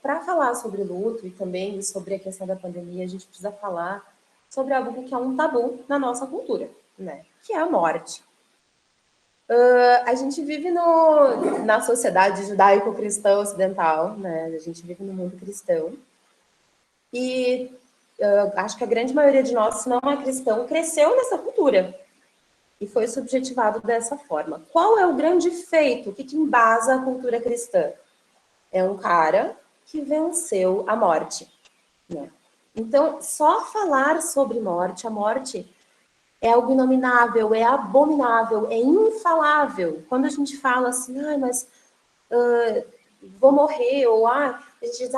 para falar sobre luto e também sobre a questão da pandemia, a gente precisa falar sobre algo que é um tabu na nossa cultura, né? Que é a morte. A gente vive na sociedade judaico-cristã ocidental, né? A gente vive no mundo cristão. E acho que a grande maioria de nós, se não é cristão, cresceu nessa cultura e foi subjetivado dessa forma. Qual é o grande feito? O que embasa a cultura cristã? É um cara que venceu a morte, né? Então, só falar sobre morte, a morte é algo inominável, é abominável, é infalável. Quando a gente fala assim, mas vou morrer, ou a gente diz,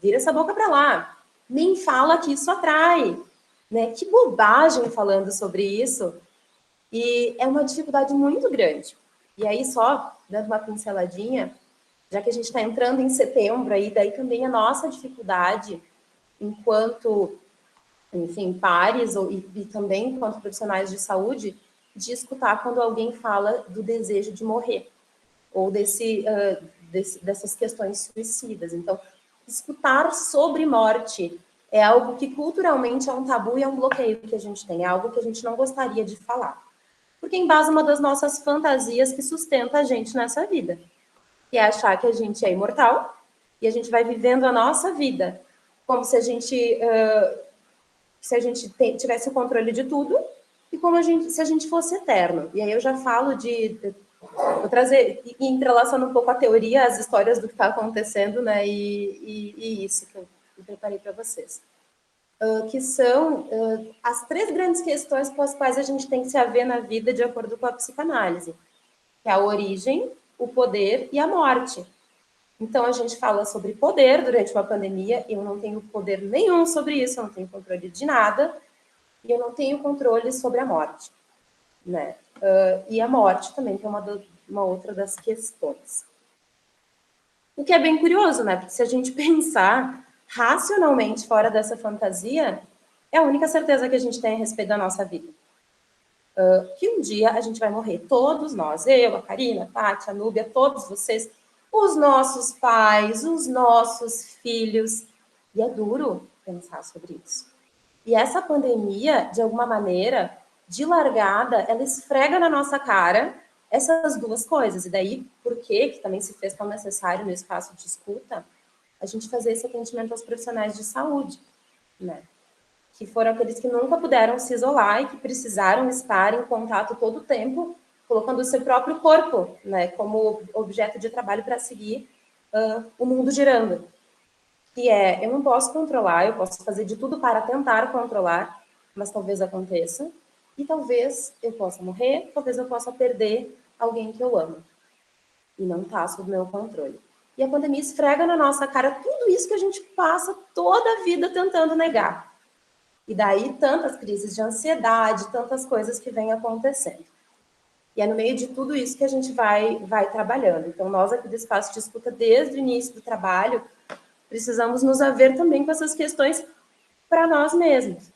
vira essa boca para lá. Nem fala que isso atrai, né? Que bobagem falando sobre isso. E é uma dificuldade muito grande. E aí, só dando uma pinceladinha, já que a gente está entrando em setembro, aí daí também a nossa dificuldade enquanto, enfim, pares e também enquanto profissionais de saúde, de escutar quando alguém fala do desejo de morrer, ou dessas questões suicidas. Então, escutar sobre morte é algo que culturalmente é um tabu e é um bloqueio que a gente tem, é algo que a gente não gostaria de falar. Porque embasa uma das nossas fantasias que sustenta a gente nessa vida, que é achar que a gente é imortal e a gente vai vivendo a nossa vida como se a gente tivesse o controle de tudo e se a gente fosse eterno. E aí eu já falo vou trazer, e entrelaçando um pouco a teoria, as histórias do que está acontecendo, né, e isso que eu preparei para vocês. Que são as 3 grandes questões com as quais a gente tem que se haver na vida de acordo com a psicanálise, que é a origem, o poder e a morte. Então, a gente fala sobre poder durante uma pandemia, eu não tenho poder nenhum sobre isso, eu não tenho controle de nada, e eu não tenho controle sobre a morte, né? E a morte também, que é uma outra das questões. O que é bem curioso, né? Porque se a gente pensar racionalmente fora dessa fantasia, é a única certeza que a gente tem a respeito da nossa vida. Que um dia a gente vai morrer, todos nós, eu, a Karina, a Tati, a Núbia, todos vocês, os nossos pais, os nossos filhos. E é duro pensar sobre isso. E essa pandemia, de alguma maneira, de largada, ela esfrega na nossa cara essas 2 coisas. E daí, por que também se fez tão necessário no espaço de escuta, a gente fazer esse atendimento aos profissionais de saúde, né? Que foram aqueles que nunca puderam se isolar e que precisaram estar em contato todo o tempo, colocando o seu próprio corpo, né, como objeto de trabalho para seguir o mundo girando. Que eu não posso controlar, eu posso fazer de tudo para tentar controlar, mas talvez aconteça, e talvez eu possa morrer, talvez eu possa perder alguém que eu amo, e não está sob meu controle. E a pandemia esfrega na nossa cara tudo isso que a gente passa toda a vida tentando negar. E daí tantas crises de ansiedade, tantas coisas que vêm acontecendo. E é no meio de tudo isso que a gente vai trabalhando. Então, nós aqui do Espaço de Escuta, desde o início do trabalho, precisamos nos haver também com essas questões para nós mesmos.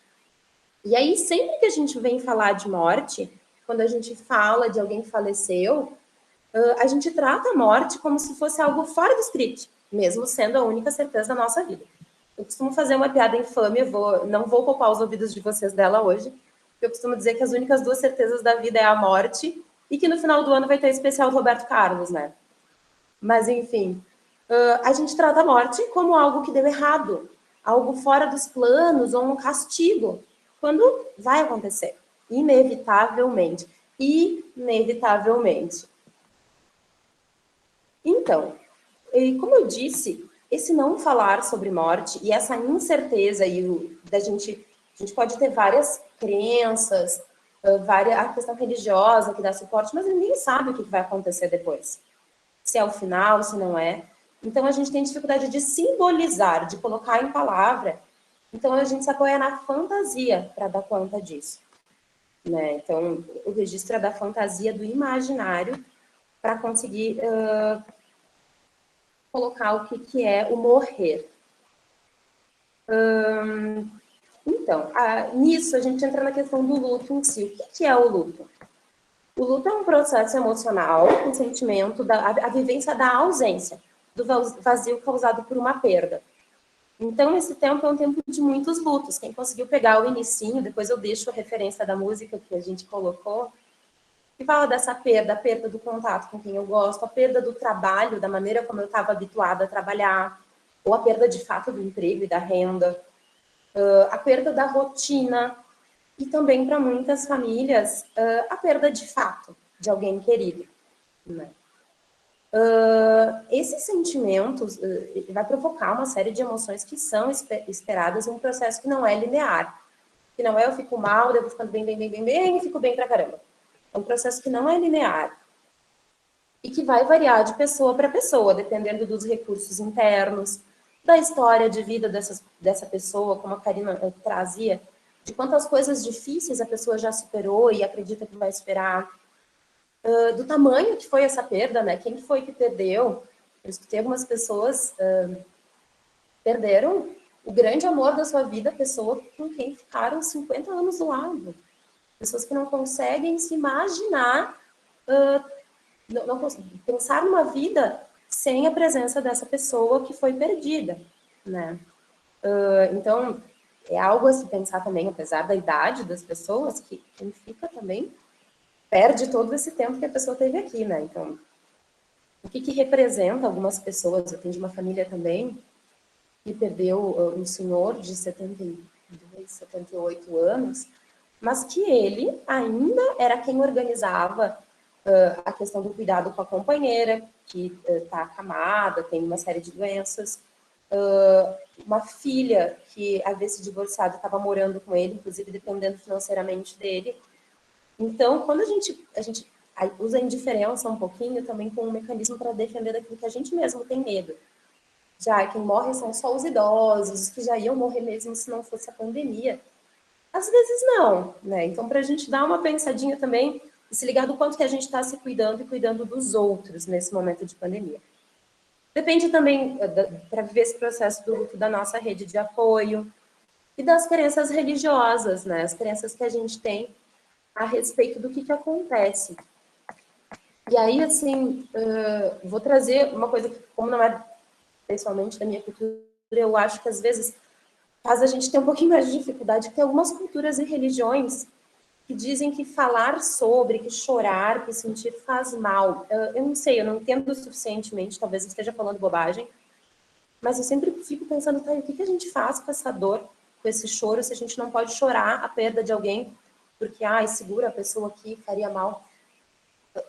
E aí, sempre que a gente vem falar de morte, quando a gente fala de alguém que faleceu, a gente trata a morte como se fosse algo fora do script, mesmo sendo a única certeza da nossa vida. Eu costumo fazer uma piada infame, não vou poupar os ouvidos de vocês dela hoje. Eu costumo dizer que as únicas 2 certezas da vida é a morte e que no final do ano vai ter especial do Roberto Carlos, né? Mas, enfim, a gente trata a morte como algo que deu errado, algo fora dos planos ou um castigo, quando vai acontecer, inevitavelmente. Inevitavelmente. Então, como eu disse, esse não falar sobre morte e essa incerteza a gente pode ter várias crenças, a questão religiosa que dá suporte, mas ninguém sabe o que vai acontecer depois. Se é o final, se não é. Então, a gente tem dificuldade de simbolizar, de colocar em palavra. Então, a gente se apoia na fantasia para dar conta disso, né? Então, o registro é da fantasia, do imaginário, para conseguir colocar o que é o morrer. Então, nisso a gente entra na questão do luto em si. O que é o luto? O luto é um processo emocional, um sentimento, a vivência da ausência, do vazio causado por uma perda. Então, esse tempo é um tempo de muitos lutos. Quem conseguiu pegar o inicinho, depois eu deixo a referência da música que a gente colocou, que fala dessa perda, a perda do contato com quem eu gosto, a perda do trabalho, da maneira como eu estava habituada a trabalhar, ou a perda de fato do emprego e da renda. a perda da rotina, e também para muitas famílias, a perda de fato de alguém querido, né? Esses sentimentos vai provocar uma série de emoções que são esperadas em um processo que não é linear, que não é eu fico mal, devo ficando bem, e fico bem pra caramba. É um processo que não é linear e que vai variar de pessoa para pessoa, dependendo dos recursos internos, da história de vida dessa pessoa, como a Karina trazia, de quantas coisas difíceis a pessoa já superou e acredita que vai superar, do tamanho que foi essa perda, né? Quem foi que perdeu? Eu escutei algumas pessoas perderam o grande amor da sua vida, a pessoa com quem ficaram 50 anos do lado. Pessoas que não conseguem se imaginar, não conseguem pensar numa vida sem a presença dessa pessoa que foi perdida, né? Então, é algo a se pensar também, apesar da idade das pessoas, que quem fica também perde todo esse tempo que a pessoa teve aqui, né? Então, o que representa algumas pessoas? Eu tenho de uma família também que perdeu um senhor de 72, 78 anos, mas que ele ainda era quem organizava a questão do cuidado com a companheira, que está acamada, tem uma série de doenças, uma filha que havia se divorciado, estava morando com ele, inclusive dependendo financeiramente dele. Então, quando a gente usa a indiferença um pouquinho, também com um mecanismo para defender daquilo que a gente mesmo tem medo. Já quem morre são só os idosos, os que já iam morrer mesmo se não fosse a pandemia. Às vezes não, né? Então, para a gente dar uma pensadinha também e se ligar do quanto que a gente está se cuidando e cuidando dos outros nesse momento de pandemia. Depende também, para viver esse processo do luto, da nossa rede de apoio e das crenças religiosas, né? As crenças que a gente tem a respeito do que acontece. E aí, assim, vou trazer uma coisa que, como não é pessoalmente da minha cultura, eu acho que às vezes faz a gente ter um pouquinho mais de dificuldade, que tem algumas culturas e religiões que dizem que falar sobre, que chorar, que sentir faz mal. Eu não sei, eu não entendo suficientemente, talvez eu esteja falando bobagem, mas eu sempre fico pensando, tá, o que a gente faz com essa dor, com esse choro, se a gente não pode chorar a perda de alguém, porque, segura a pessoa aqui, faria mal.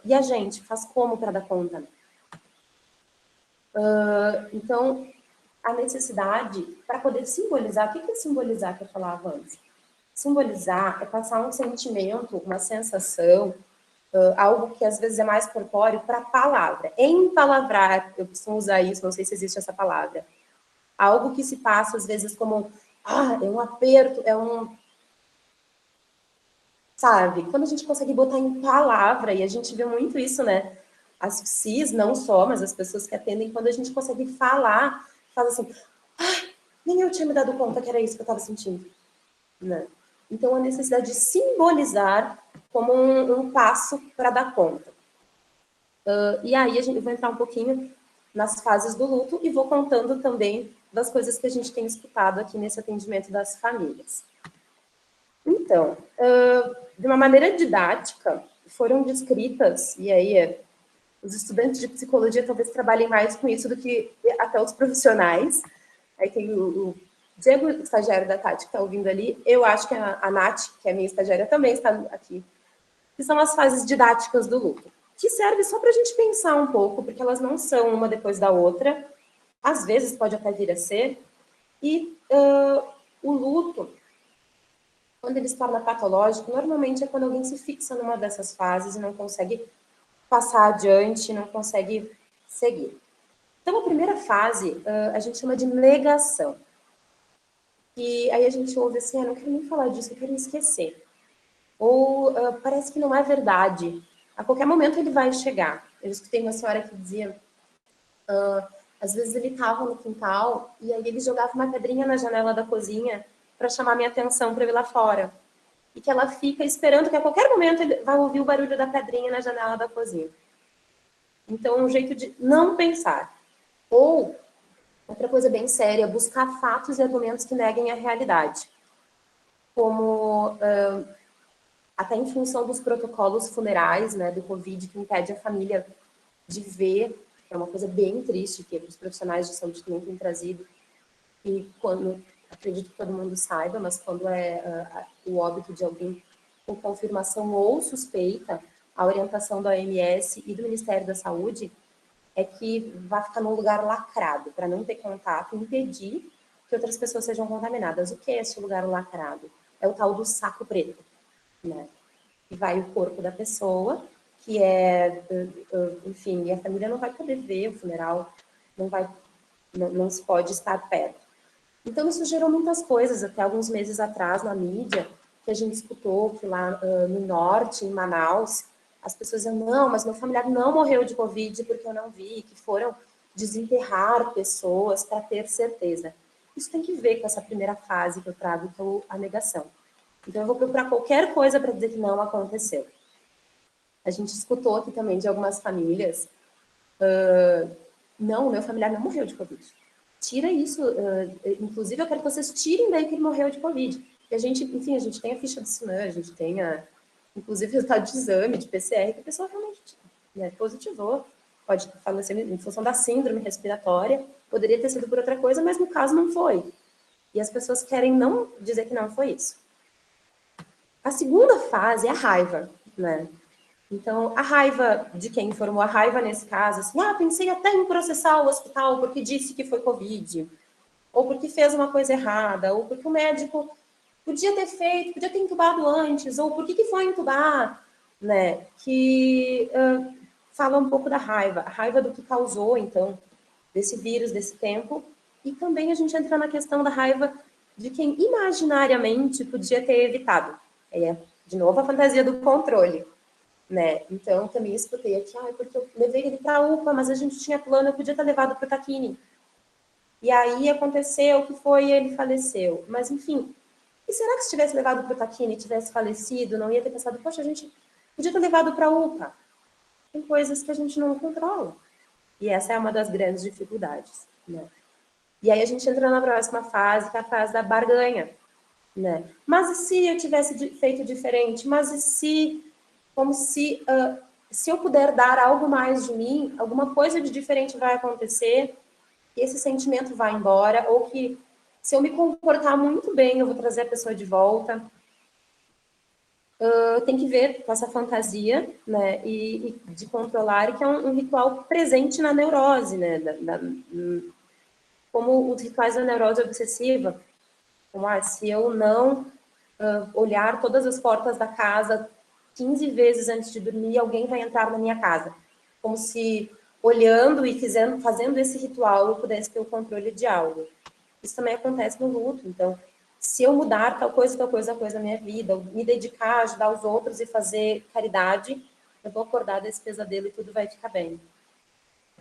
E a gente faz como para dar conta? Então, a necessidade, para poder simbolizar, o que é simbolizar que eu falava antes? Simbolizar é passar um sentimento, uma sensação, algo que às vezes é mais corpóreo para a palavra. Empalavrar, eu costumo usar isso, não sei se existe essa palavra. Algo que se passa às vezes como, é um aperto, sabe? Quando a gente consegue botar em palavra, e a gente vê muito isso, né? As cis, não só, mas as pessoas que atendem, quando a gente consegue falar, fala assim, nem eu tinha me dado conta que era isso que eu estava sentindo, né? Então, a necessidade de simbolizar como um passo para dar conta. E aí, eu vou entrar um pouquinho nas fases do luto e vou contando também das coisas que a gente tem escutado aqui nesse atendimento das famílias. Então, de uma maneira didática, foram descritas, e aí os estudantes de psicologia talvez trabalhem mais com isso do que até os profissionais. Aí tem o Diego, estagiário da Tati, que está ouvindo ali. Eu acho que a Nath, que é minha estagiária, também está aqui. Que são as fases didáticas do luto, que serve só para a gente pensar um pouco, porque elas não são uma depois da outra. Às vezes pode até vir a ser. E o luto, quando ele se torna patológico, normalmente é quando alguém se fixa numa dessas fases e não consegue passar adiante, não consegue seguir. Então, a primeira fase, a gente chama de negação. E aí a gente ouve assim, não quero nem falar disso, eu quero esquecer. Ou parece que não é verdade. A qualquer momento ele vai chegar. Eu escutei uma senhora que dizia, às vezes ele estava no quintal e aí ele jogava uma pedrinha na janela da cozinha para chamar minha atenção para eu ir lá fora. E que ela fica esperando que a qualquer momento ele vai ouvir o barulho da pedrinha na janela da cozinha. Então, um jeito de não pensar. Ou, outra coisa bem séria, buscar fatos e argumentos que neguem a realidade. Como, até em função dos protocolos funerais, né, do Covid, que impede a família de ver, que é uma coisa bem triste, que os profissionais de saúde também têm trazido. E quando acredito que todo mundo saiba, mas quando é o óbito de alguém com confirmação ou suspeita, a orientação da OMS e do Ministério da Saúde é que vai ficar num lugar lacrado, para não ter contato, impedir que outras pessoas sejam contaminadas. O que é esse lugar lacrado? É o tal do saco preto, né? E vai o corpo da pessoa, que enfim, e a família não vai poder ver o funeral, não se pode estar perto. Então, isso gerou muitas coisas, até alguns meses atrás, na mídia, que a gente escutou que lá no norte, em Manaus, as pessoas diziam, não, mas meu familiar não morreu de Covid porque eu não vi, que foram desenterrar pessoas para ter certeza. Isso tem que ver com essa primeira fase que eu trago, que é a negação. Então, eu vou procurar qualquer coisa para dizer que não aconteceu. A gente escutou aqui também de algumas famílias, não, meu familiar não morreu de Covid. Tira isso, inclusive eu quero que vocês tirem daí que ele morreu de Covid. E a gente, enfim, a gente tem a ficha do SUNAM, a gente tem, inclusive, o resultado de exame, de PCR, que a pessoa realmente positivou. Pode falecer em função da síndrome respiratória, poderia ter sido por outra coisa, mas no caso não foi. E as pessoas querem não dizer que não foi isso. A segunda fase é a raiva, né? Então, a raiva de quem informou, a raiva nesse caso, assim, pensei até em processar o hospital porque disse que foi Covid, ou porque fez uma coisa errada, ou porque o médico podia ter entubado antes, ou por que foi entubar, né? Que fala um pouco da raiva, a raiva do que causou, então, desse vírus, desse tempo, e também a gente entra na questão da raiva de quem imaginariamente podia ter evitado. De novo, a fantasia do controle, né? Então, também escutei aqui, porque eu levei ele para a UPA, mas a gente tinha plano, eu podia ter levado para o Taquini. E aí aconteceu que foi, ele faleceu. Mas, enfim, e será que se tivesse levado para o Taquini e tivesse falecido, não ia ter pensado, poxa, a gente podia ter levado para a UPA? Tem coisas que a gente não controla. E essa é uma das grandes dificuldades, né? E aí a gente entra na próxima fase, que é a fase da barganha, né? Mas e se eu tivesse feito diferente? Mas e se... Como se eu puder dar algo mais de mim, alguma coisa de diferente vai acontecer, que esse sentimento vai embora, ou que se eu me comportar muito bem, eu vou trazer a pessoa de volta. Tem que ver com essa fantasia, né, e de controlar, que é um ritual presente na neurose, né, como os rituais da neurose obsessiva, como, se eu não olhar todas as portas da casa 15 vezes antes de dormir, alguém vai entrar na minha casa. Como se, olhando e fazendo esse ritual, eu pudesse ter o controle de algo. Isso também acontece no luto. Então, se eu mudar tal coisa na minha vida, me dedicar, ajudar os outros e fazer caridade, eu vou acordar desse pesadelo e tudo vai ficar bem.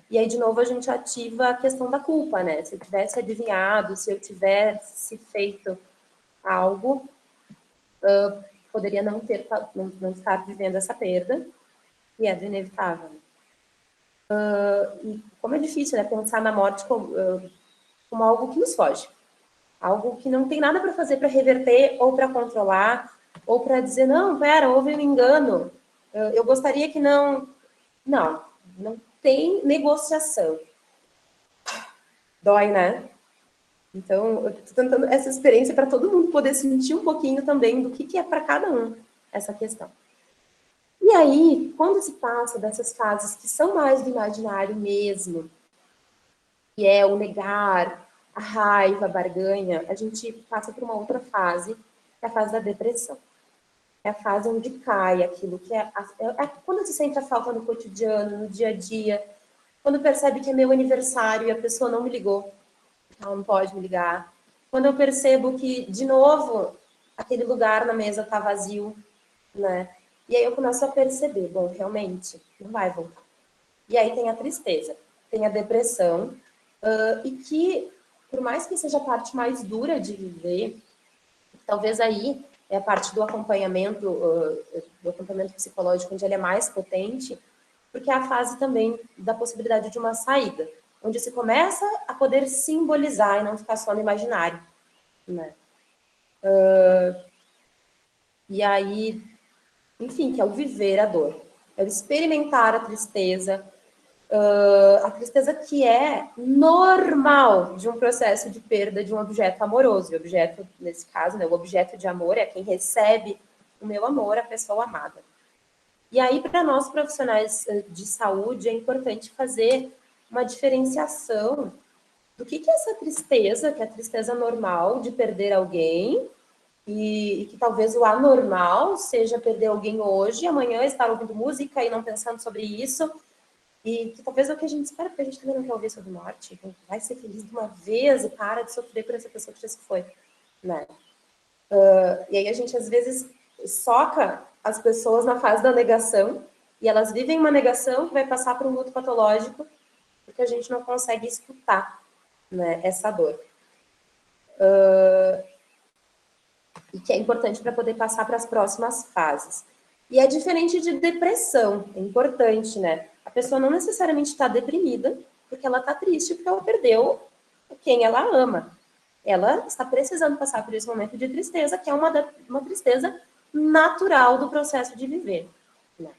E aí, de novo, a gente ativa a questão da culpa, né? Se eu tivesse adivinhado, se eu tivesse feito algo, poderia não estar vivendo essa perda, e é inevitável. E como é difícil, né, pensar na morte como algo que nos foge, algo que não tem nada para fazer para reverter, ou para controlar, ou para dizer, não, pera, houve um engano, eu gostaria que não... Não tem negociação. Dói, né? Então, eu estou tentando essa experiência para todo mundo poder sentir um pouquinho também do que é para cada um essa questão. E aí, quando se passa dessas fases que são mais do imaginário mesmo, que é o negar, a raiva, a barganha, a gente passa por uma outra fase, que é a fase da depressão. É a fase onde cai aquilo que é quando se sente a falta no cotidiano, no dia a dia, quando percebe que é meu aniversário e a pessoa não me ligou, ela não pode me ligar. Quando eu percebo que, de novo, aquele lugar na mesa está vazio, né? E aí eu começo a perceber, bom, realmente, não vai voltar. E aí tem a tristeza, tem a depressão, e que, por mais que seja a parte mais dura de viver, talvez aí é a parte do acompanhamento psicológico, onde ele é mais potente, porque é a fase também da possibilidade de uma saída, onde se começa a poder simbolizar e não ficar só no imaginário, né? E aí, enfim, que é o viver a dor, é o experimentar a tristeza, A tristeza que é normal de um processo de perda de um objeto amoroso. E objeto, nesse caso, né, o objeto de amor é quem recebe o meu amor, a pessoa amada. E aí, para nós profissionais de saúde, é importante fazer uma diferenciação do que é essa tristeza, que é a tristeza normal de perder alguém, e que talvez o anormal seja perder alguém hoje, amanhã estar ouvindo música e não pensando sobre isso, e que talvez é o que a gente espera, porque a gente também não quer ouvir sobre morte, então vai ser feliz de uma vez e para de sofrer por essa pessoa que já se foi, né? E aí a gente, às vezes, soca as pessoas na fase da negação, e elas vivem uma negação que vai passar por um luto patológico, porque a gente não consegue escutar, né, essa dor. E que é importante para poder passar para as próximas fases. E é diferente de depressão, é importante, né? A pessoa não necessariamente está deprimida, porque ela está triste, porque ela perdeu quem ela ama. Ela está precisando passar por esse momento de tristeza, que é uma tristeza natural do processo de viver, né?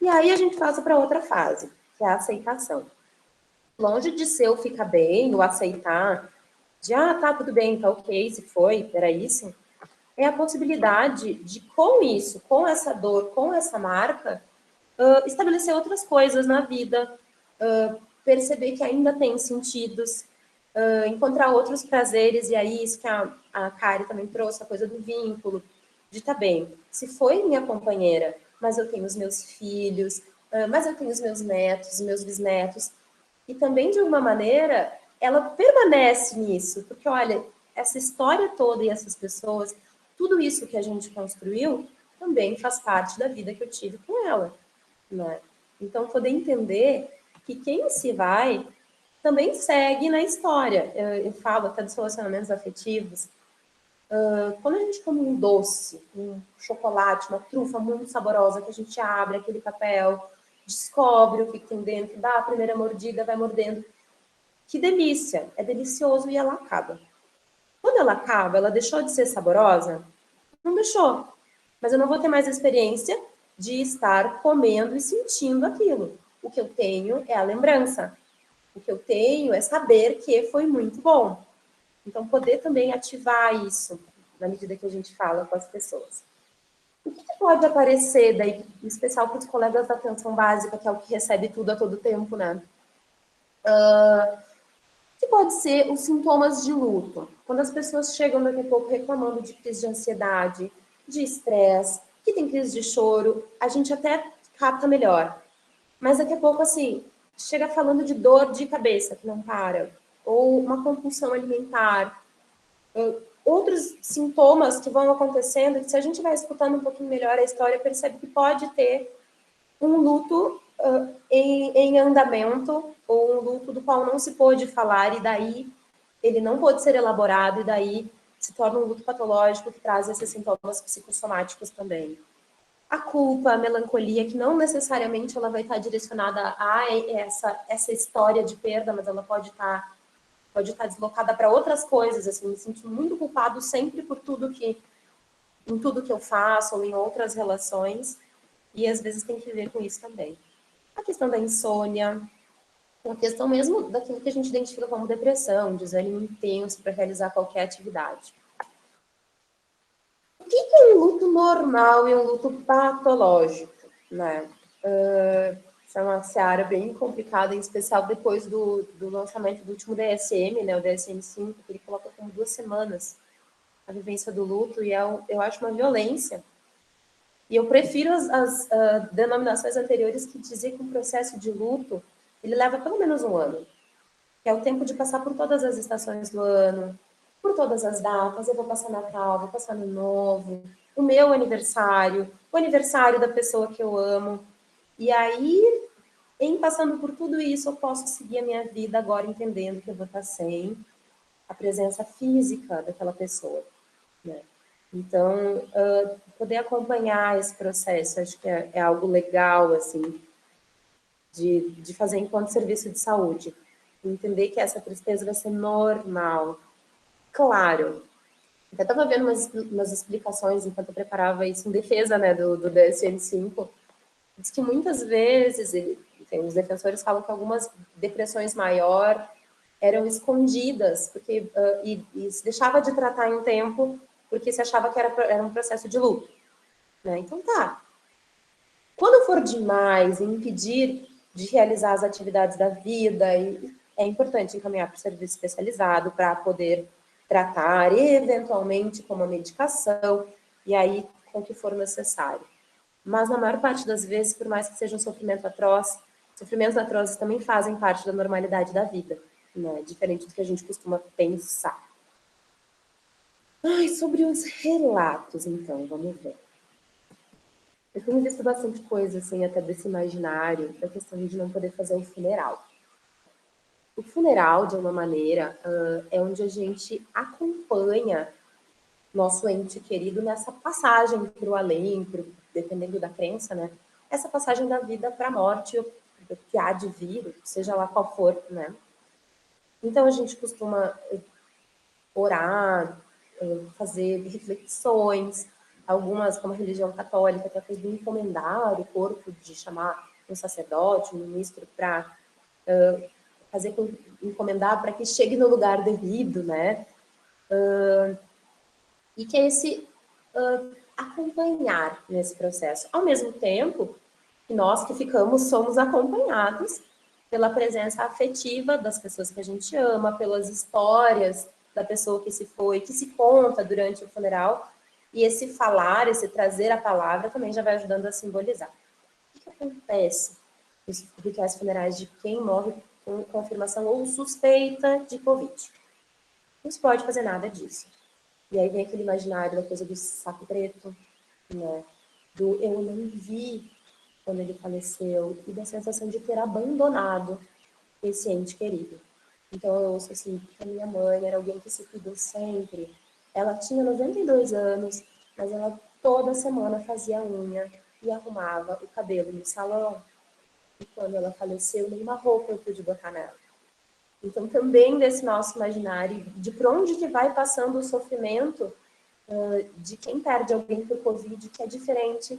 E aí a gente passa para outra fase, que é a aceitação. Longe de ser o ficar bem, o aceitar, de, tá, tudo bem, tá ok, se foi, era isso, é a possibilidade de, com isso, com essa dor, com essa marca, estabelecer outras coisas na vida, perceber que ainda tem sentidos, encontrar outros prazeres, e aí isso que a Kari também trouxe, a coisa do vínculo, de tá bem, se foi minha companheira, mas eu tenho os meus filhos, mas eu tenho os meus netos, os meus bisnetos, e também, de alguma maneira, ela permanece nisso, porque, olha, essa história toda e essas pessoas, tudo isso que a gente construiu, também faz parte da vida que eu tive com ela, né? Então, poder entender que quem se vai também segue na história. Eu falo até dos relacionamentos afetivos. Quando a gente come um doce, um chocolate, uma trufa muito saborosa, que a gente abre aquele papel, descobre o que tem dentro, dá a primeira mordida, vai mordendo. Que delícia! É delicioso e ela acaba. Quando ela acaba, ela deixou de ser saborosa? Não deixou. Mas eu não vou ter mais a experiência de estar comendo e sentindo aquilo. O que eu tenho é a lembrança. O que eu tenho é saber que foi muito bom. Então, poder também ativar isso na medida que a gente fala com as pessoas. O que pode aparecer daí, em especial para os colegas da atenção básica, que é o que recebe tudo a todo tempo, né? Que pode ser os sintomas de luto. Quando as pessoas chegam daqui a pouco reclamando de crise de ansiedade, de estresse, que tem crise de choro, a gente até capta melhor. Mas daqui a pouco, assim, chega falando de dor de cabeça, que não para, ou uma compulsão alimentar, outros sintomas que vão acontecendo, que se a gente vai escutando um pouquinho melhor a história, percebe que pode ter um luto em andamento, ou um luto do qual não se pôde falar, e daí ele não pôde ser elaborado, e daí se torna um luto patológico que traz esses sintomas psicossomáticos também. A culpa, a melancolia, que não necessariamente ela vai estar direcionada a essa história de perda, mas ela pode estar deslocada para outras coisas, assim, me sinto muito culpado sempre por em tudo que eu faço, ou em outras relações, e às vezes tem que ver com isso também. A questão da insônia, a questão mesmo daquilo que a gente identifica como depressão, desânimo intenso para realizar qualquer atividade. O que é um luto normal e um luto patológico, né? Essa é uma seara bem complicada, em especial depois do lançamento do último DSM, né, o DSM-5, que ele coloca como 2 semanas a vivência do luto, e eu acho uma violência. E eu prefiro as denominações anteriores que diziam que o processo de luto, ele leva pelo menos 1 ano, que é o tempo de passar por todas as estações do ano, por todas as datas. Eu vou passar Natal, vou passar Ano Novo, o meu aniversário, o aniversário da pessoa que eu amo. E aí, em passando por tudo isso, eu posso seguir a minha vida agora entendendo que eu vou estar sem a presença física daquela pessoa, né? Então, poder acompanhar esse processo, acho que é algo legal, assim, de fazer enquanto serviço de saúde. Entender que essa tristeza vai ser normal. Claro, até estava vendo umas explicações enquanto eu preparava isso em defesa, né, do DSM-5, diz que muitas vezes, ele os defensores falam que algumas depressões maior eram escondidas, porque, e se deixava de tratar em um tempo, porque se achava que era um processo de luto. Né? Então tá. Quando for demais, impedir de realizar as atividades da vida, é importante encaminhar para o serviço especializado para poder tratar, eventualmente com uma medicação, e aí com o que for necessário. Mas na maior parte das vezes, por mais que seja um sofrimento atroz, sofrimentos atrozes também fazem parte da normalidade da vida, né? Diferente do que a gente costuma pensar. Ai, sobre os relatos, então, vamos ver. Eu tenho visto bastante coisa, assim, até desse imaginário, da questão de não poder fazer um funeral. O funeral, de uma maneira, é onde a gente acompanha nosso ente querido nessa passagem para o além, dependendo da crença, né? Essa passagem da vida para a morte, o que há de vir, seja lá qual for, né? Então, a gente costuma orar, fazer reflexões, algumas, como a religião católica, até fez encomendar o corpo, de chamar um sacerdote, um ministro, para encomendar para que chegue no lugar devido, né? E que é esse acompanhar nesse processo. Ao mesmo tempo que nós que ficamos somos acompanhados pela presença afetiva das pessoas que a gente ama, pelas histórias da pessoa que se foi, que se conta durante o funeral, e esse falar, esse trazer a palavra também já vai ajudando a simbolizar. O que acontece nos rituais funerais de quem morre com confirmação ou suspeita de Covid? Não se pode fazer nada disso. E aí vem aquele imaginário da coisa do saco preto, né? Do eu não vi quando ele faleceu, e da sensação de ter abandonado esse ente querido. Então eu ouço assim, que a minha mãe era alguém que se cuidou sempre. Ela tinha 92 anos, mas ela toda semana fazia unha e arrumava o cabelo no salão. E quando ela faleceu, nenhuma roupa eu pude botar nela. Então, também desse nosso imaginário, de por onde que vai passando o sofrimento de quem perde alguém por Covid, que é diferente,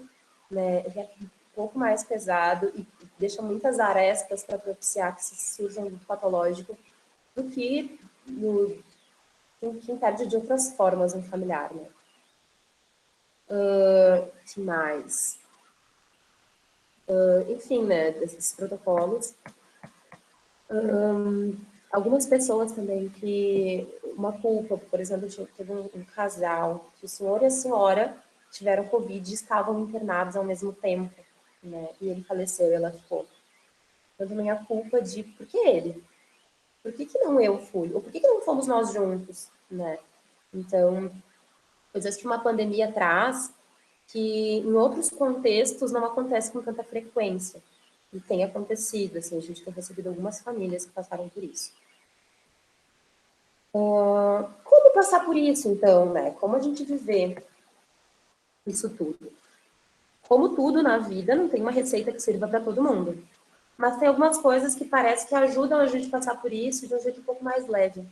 né? É um pouco mais pesado e deixa muitas arestas para propiciar que se surjam do patológico do que quem perde de outras formas um familiar, né? Que mais? Enfim, né? Desses protocolos. Algumas pessoas também que uma culpa, por exemplo, teve um casal que o senhor e a senhora tiveram Covid e estavam internados ao mesmo tempo, né? E ele faleceu e ela ficou. Então também a culpa de por que ele? Por que não eu fui? Ou por que não fomos nós juntos, né? Então, coisas que uma pandemia traz que em outros contextos não acontece com tanta frequência. E tem acontecido, assim, a gente tem recebido algumas famílias que passaram por isso. Como passar por isso, então, né? Como a gente viver isso tudo? Como tudo na vida, não tem uma receita que sirva para todo mundo. Mas tem algumas coisas que parece que ajudam a gente a passar por isso de um jeito um pouco mais leve.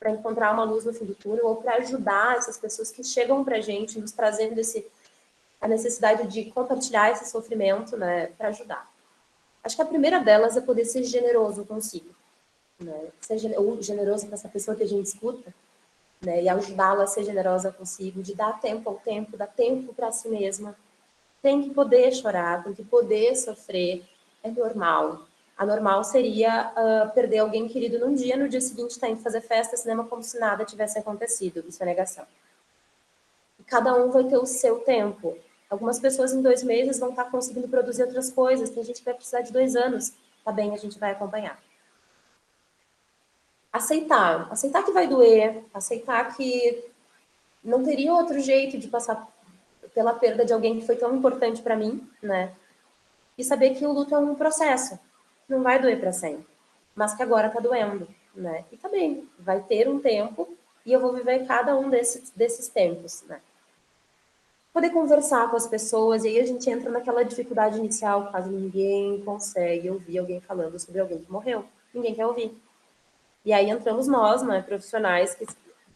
Para encontrar uma luz no fim do túnel ou para ajudar essas pessoas que chegam para a gente, nos trazendo a necessidade de compartilhar esse sofrimento, né? Para ajudar. Acho que a primeira delas é poder ser generoso consigo. Né? Ser generoso com essa pessoa que a gente escuta, né? E ajudá-la a ser generosa consigo, de dar tempo ao tempo, dar tempo para si mesma. Tem que poder chorar, tem que poder sofrer, é normal. A normal seria perder alguém querido num dia, no dia seguinte estar indo fazer festa, cinema, como se nada tivesse acontecido. Isso é negação. E cada um vai ter o seu tempo. Algumas pessoas em 2 meses vão estar conseguindo produzir outras coisas, tem gente que vai precisar de 2 anos. Tá bem, a gente vai acompanhar. Aceitar que vai doer, aceitar que não teria outro jeito de passar pela perda de alguém que foi tão importante para mim, né? E saber que o luto é um processo, não vai doer para sempre, mas que agora tá doendo, né? E tá bem, vai ter um tempo e eu vou viver cada um desses tempos, né? Poder conversar com as pessoas, e aí a gente entra naquela dificuldade inicial, quase ninguém consegue ouvir alguém falando sobre alguém que morreu, ninguém quer ouvir. E aí entramos nós, né, profissionais que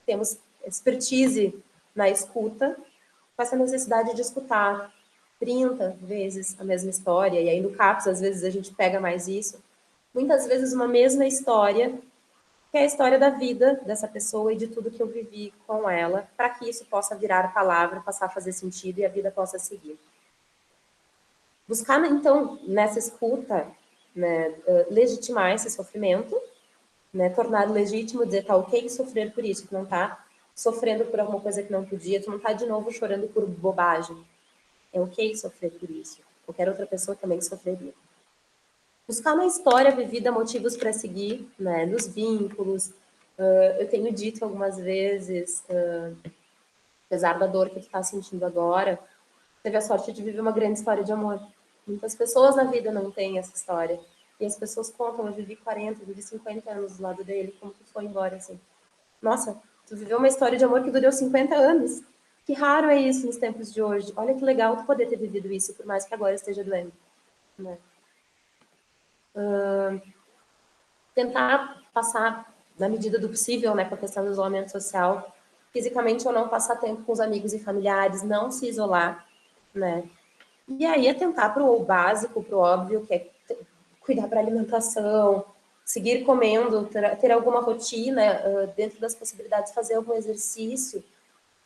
temos expertise na escuta, com essa necessidade de escutar, 30 vezes a mesma história, e aí no CAPS, às vezes, a gente pega mais isso. Muitas vezes uma mesma história, que é a história da vida dessa pessoa e de tudo que eu vivi com ela, para que isso possa virar palavra, passar a fazer sentido e a vida possa seguir. Buscar, então, nessa escuta, né, legitimar esse sofrimento, né, tornar legítimo, dizer, tá ok sofrer por isso, tu não tá sofrendo por alguma coisa que não podia, tu não tá de novo chorando por bobagem. É ok sofrer por isso. Qualquer outra pessoa também sofreria. Buscar na história vivida motivos para seguir, né, nos vínculos. Eu tenho dito algumas vezes, apesar da dor que tu está sentindo agora, teve a sorte de viver uma grande história de amor. Muitas pessoas na vida não têm essa história. E as pessoas contam, eu vivi 40, eu vivi 50 anos do lado dele, como tu foi embora, assim. Nossa, tu viveu uma história de amor que durou 50 anos. Que raro é isso nos tempos de hoje. Olha que legal tu poder ter vivido isso, por mais que agora esteja doendo. Né? Tentar passar, na medida do possível, né, com a questão do isolamento social, fisicamente ou não, passar tempo com os amigos e familiares, não se isolar, né? E aí atentar para o básico, para o óbvio, que é cuidar para a alimentação, seguir comendo, ter alguma rotina, dentro das possibilidades, fazer algum exercício,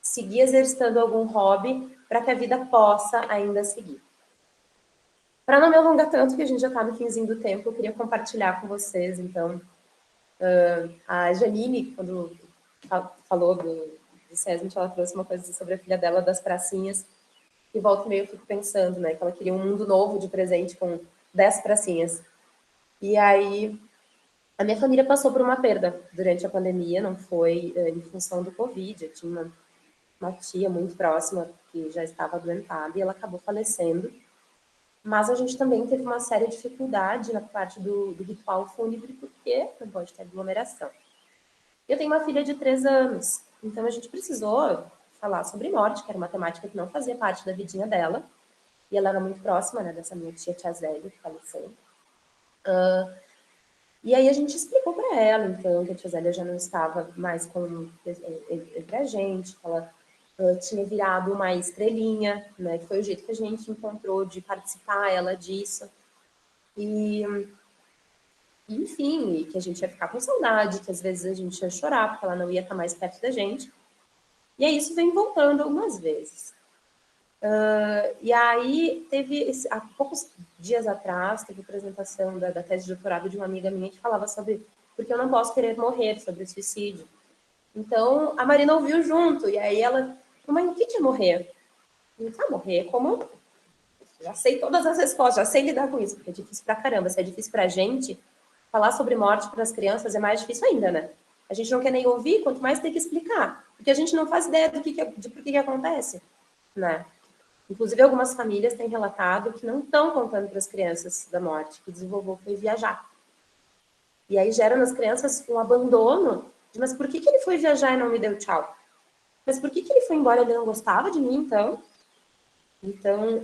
seguir exercitando algum hobby, para que a vida possa ainda seguir. Para não me alongar tanto, que a gente já está no finzinho do tempo, eu queria compartilhar com vocês, então, a Janine, quando falou do SESMIT, ela trouxe uma coisa sobre a filha dela das pracinhas, e volta e meio eu fico pensando, né, que ela queria um mundo novo de presente com 10 pracinhas. E aí, a minha família passou por uma perda durante a pandemia, não foi em função do Covid, eu tinha uma tia muito próxima que já estava adoentada e ela acabou falecendo. Mas a gente também teve uma séria dificuldade na parte do ritual fúnebre, porque não pode ter aglomeração. Eu tenho uma filha de 3 anos, então a gente precisou falar sobre morte, que era uma temática que não fazia parte da vidinha dela, e ela era muito próxima, né, dessa minha tia Zélia, que faleceu. E aí a gente explicou para ela, então, que a tia Zélia já não estava mais entre a gente, que ela tinha virado uma estrelinha, né, que foi o jeito que a gente encontrou de participar ela disso. E enfim, que a gente ia ficar com saudade, que às vezes a gente ia chorar, porque ela não ia estar mais perto da gente. E aí isso vem voltando algumas vezes. E aí teve, há poucos dias atrás, teve a apresentação da tese de doutorado de uma amiga minha que falava sobre porque eu não posso querer morrer, sobre suicídio. Então, a Marina ouviu junto, e aí ela, mãe, o que é morrer? Eu disse, morrer como? Já sei todas as respostas, já sei lidar com isso, porque é difícil pra caramba. Se é difícil pra gente, falar sobre morte para as crianças é mais difícil ainda, né? A gente não quer nem ouvir, quanto mais tem que explicar, porque a gente não faz ideia de por que acontece, né? Inclusive, algumas famílias têm relatado que não estão contando para as crianças da morte, que o vovô foi viajar. E aí gera nas crianças um abandono de, mas por que ele foi viajar e não me deu tchau? Mas por que ele foi embora? Ele não gostava de mim, então? Então,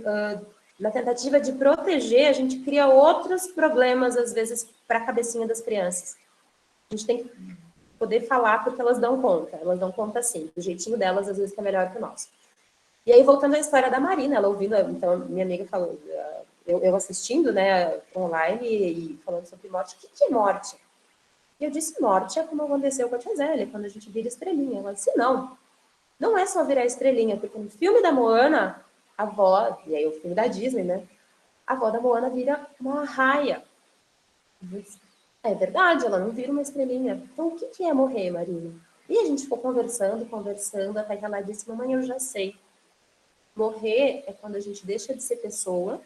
na tentativa de proteger, a gente cria outros problemas, às vezes, para a cabecinha das crianças. A gente tem que poder falar porque elas dão conta sim, do jeitinho delas, às vezes, que é melhor que o nosso. E aí, voltando à história da Marina, ela ouvindo, então, minha amiga falou, eu assistindo, né, online e falando sobre morte, o que é morte? E eu disse, morte é como aconteceu com a tia Zélia, quando a gente vira estrelinha. Ela disse, não é só virar estrelinha, porque no filme da Moana, a avó, e aí o filme da Disney, né, a avó da Moana vira uma arraia. É verdade, ela não vira uma estrelinha. Então, o que é morrer, Marina? E a gente ficou conversando, até que ela disse, mamãe, eu já sei. Morrer é quando a gente deixa de ser pessoa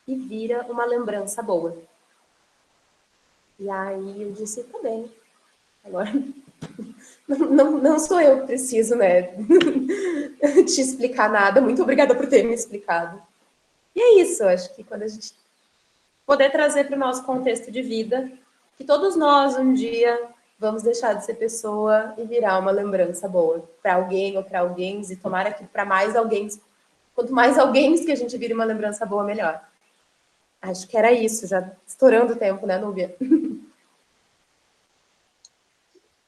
e vira uma lembrança boa. E aí eu disse, tá bem. Agora, não sou eu que preciso, né, te explicar nada. Muito obrigada por ter me explicado. E é isso, acho que quando a gente poder trazer para o nosso contexto de vida, que todos nós, um dia, vamos deixar de ser pessoa e virar uma lembrança boa para alguém ou para alguém, e tomara que para mais alguém, quanto mais alguém que a gente vire uma lembrança boa, melhor. Acho que era isso, já estourando o tempo, né, Núbia?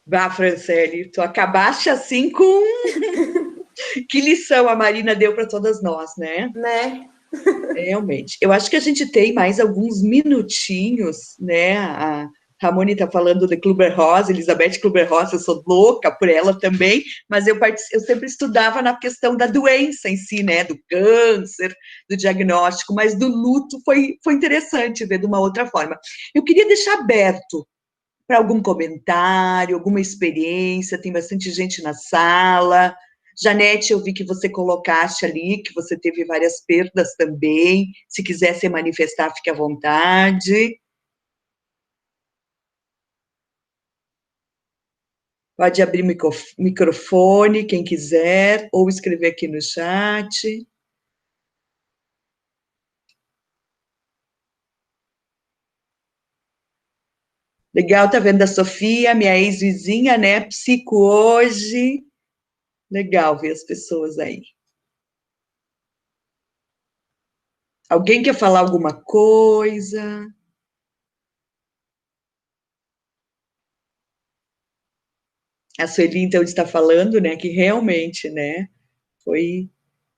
Vá, Franciele, tu acabaste assim com... Que lição a Marina deu para todas nós, né? Né? Realmente. Eu acho que a gente tem mais alguns minutinhos, né? A Ramone está falando de Kübler-Ross, Elizabeth Kübler-Ross, eu sou louca por ela também, mas eu sempre estudava na questão da doença em si, né? Do câncer, do diagnóstico, mas do luto foi interessante ver de uma outra forma. Eu queria deixar aberto para algum comentário, alguma experiência, tem bastante gente na sala. Janete, eu vi que você colocaste ali, que você teve várias perdas também. Se quiser se manifestar, fique à vontade. Pode abrir o microfone, quem quiser, ou escrever aqui no chat. Legal, tá vendo a Sofia, minha ex-vizinha, né? Psico hoje. Legal ver as pessoas aí. Alguém quer falar alguma coisa? A Sueli, então, está falando, né, que realmente, né, foi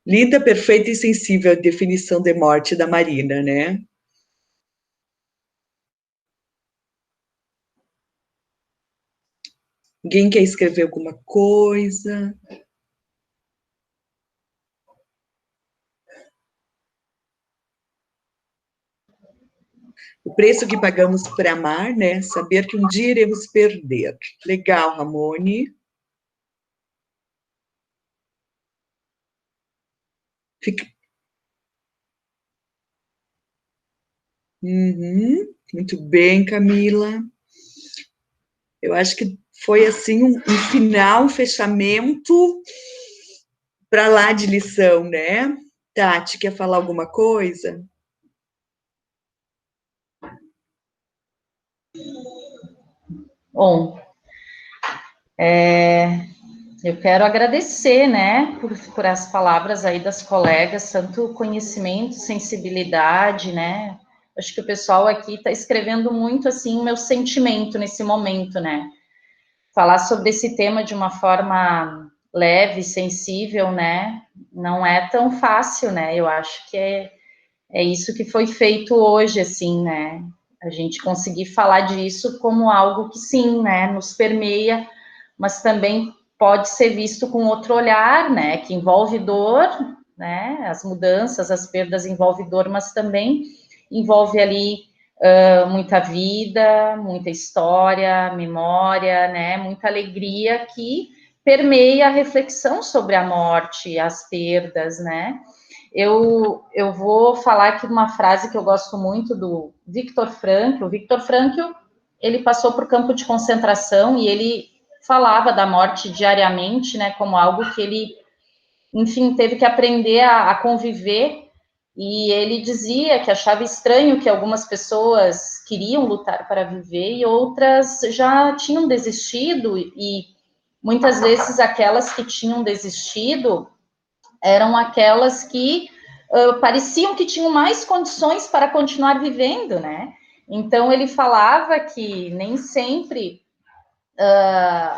linda, perfeita e sensível a definição de morte da Marina, né? Alguém quer escrever alguma coisa? O preço que pagamos por amar, né? Saber que um dia iremos perder. Legal, Ramone. Fica... Muito bem, Camila. Eu acho que foi, assim, um final, um fechamento para lá de lição, né? Tati, quer falar alguma coisa? Bom, eu quero agradecer, né, por as palavras aí das colegas, tanto conhecimento, sensibilidade, né, acho que o pessoal aqui está escrevendo muito, assim, o meu sentimento nesse momento, né, falar sobre esse tema de uma forma leve, sensível, né, não é tão fácil, né, eu acho que é isso que foi feito hoje, assim, né, a gente conseguir falar disso como algo que, sim, né, nos permeia, mas também pode ser visto com outro olhar, né, que envolve dor, né, as mudanças, as perdas envolvem dor, mas também envolve ali muita vida, muita história, memória, né, muita alegria que permeia a reflexão sobre a morte, as perdas, né. Eu vou falar aqui uma frase que eu gosto muito do Viktor Frankl. O Viktor Frankl, ele passou por campo de concentração e ele falava da morte diariamente, né, como algo que ele, enfim, teve que aprender a conviver, e ele dizia que achava estranho que algumas pessoas queriam lutar para viver e outras já tinham desistido, e muitas vezes aquelas que tinham desistido eram aquelas que pareciam que tinham mais condições para continuar vivendo, né? Então ele falava que nem sempre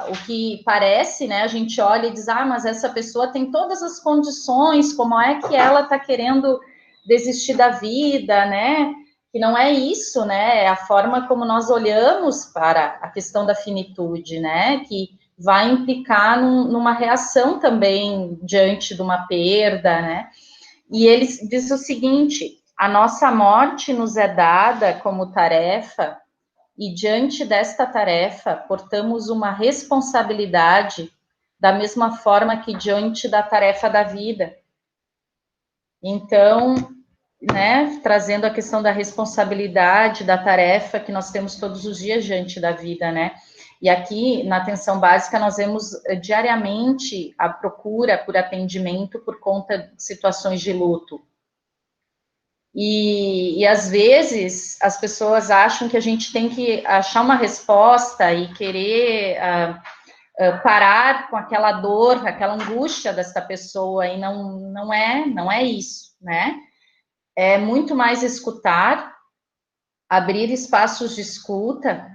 o que parece, né? A gente olha e diz, mas essa pessoa tem todas as condições, como é que ela está querendo desistir da vida, né? Que não é isso, né? É a forma como nós olhamos para a questão da finitude, né? Que vai implicar numa reação também diante de uma perda, né? E ele diz o seguinte: a nossa morte nos é dada como tarefa, e diante desta tarefa portamos uma responsabilidade da mesma forma que diante da tarefa da vida. Então, né, trazendo a questão da responsabilidade, da tarefa que nós temos todos os dias diante da vida, né? E aqui, na atenção básica, nós vemos diariamente a procura por atendimento por conta de situações de luto. E às vezes as pessoas acham que a gente tem que achar uma resposta e querer parar com aquela dor, aquela angústia dessa pessoa, e não é isso, né? É muito mais escutar, abrir espaços de escuta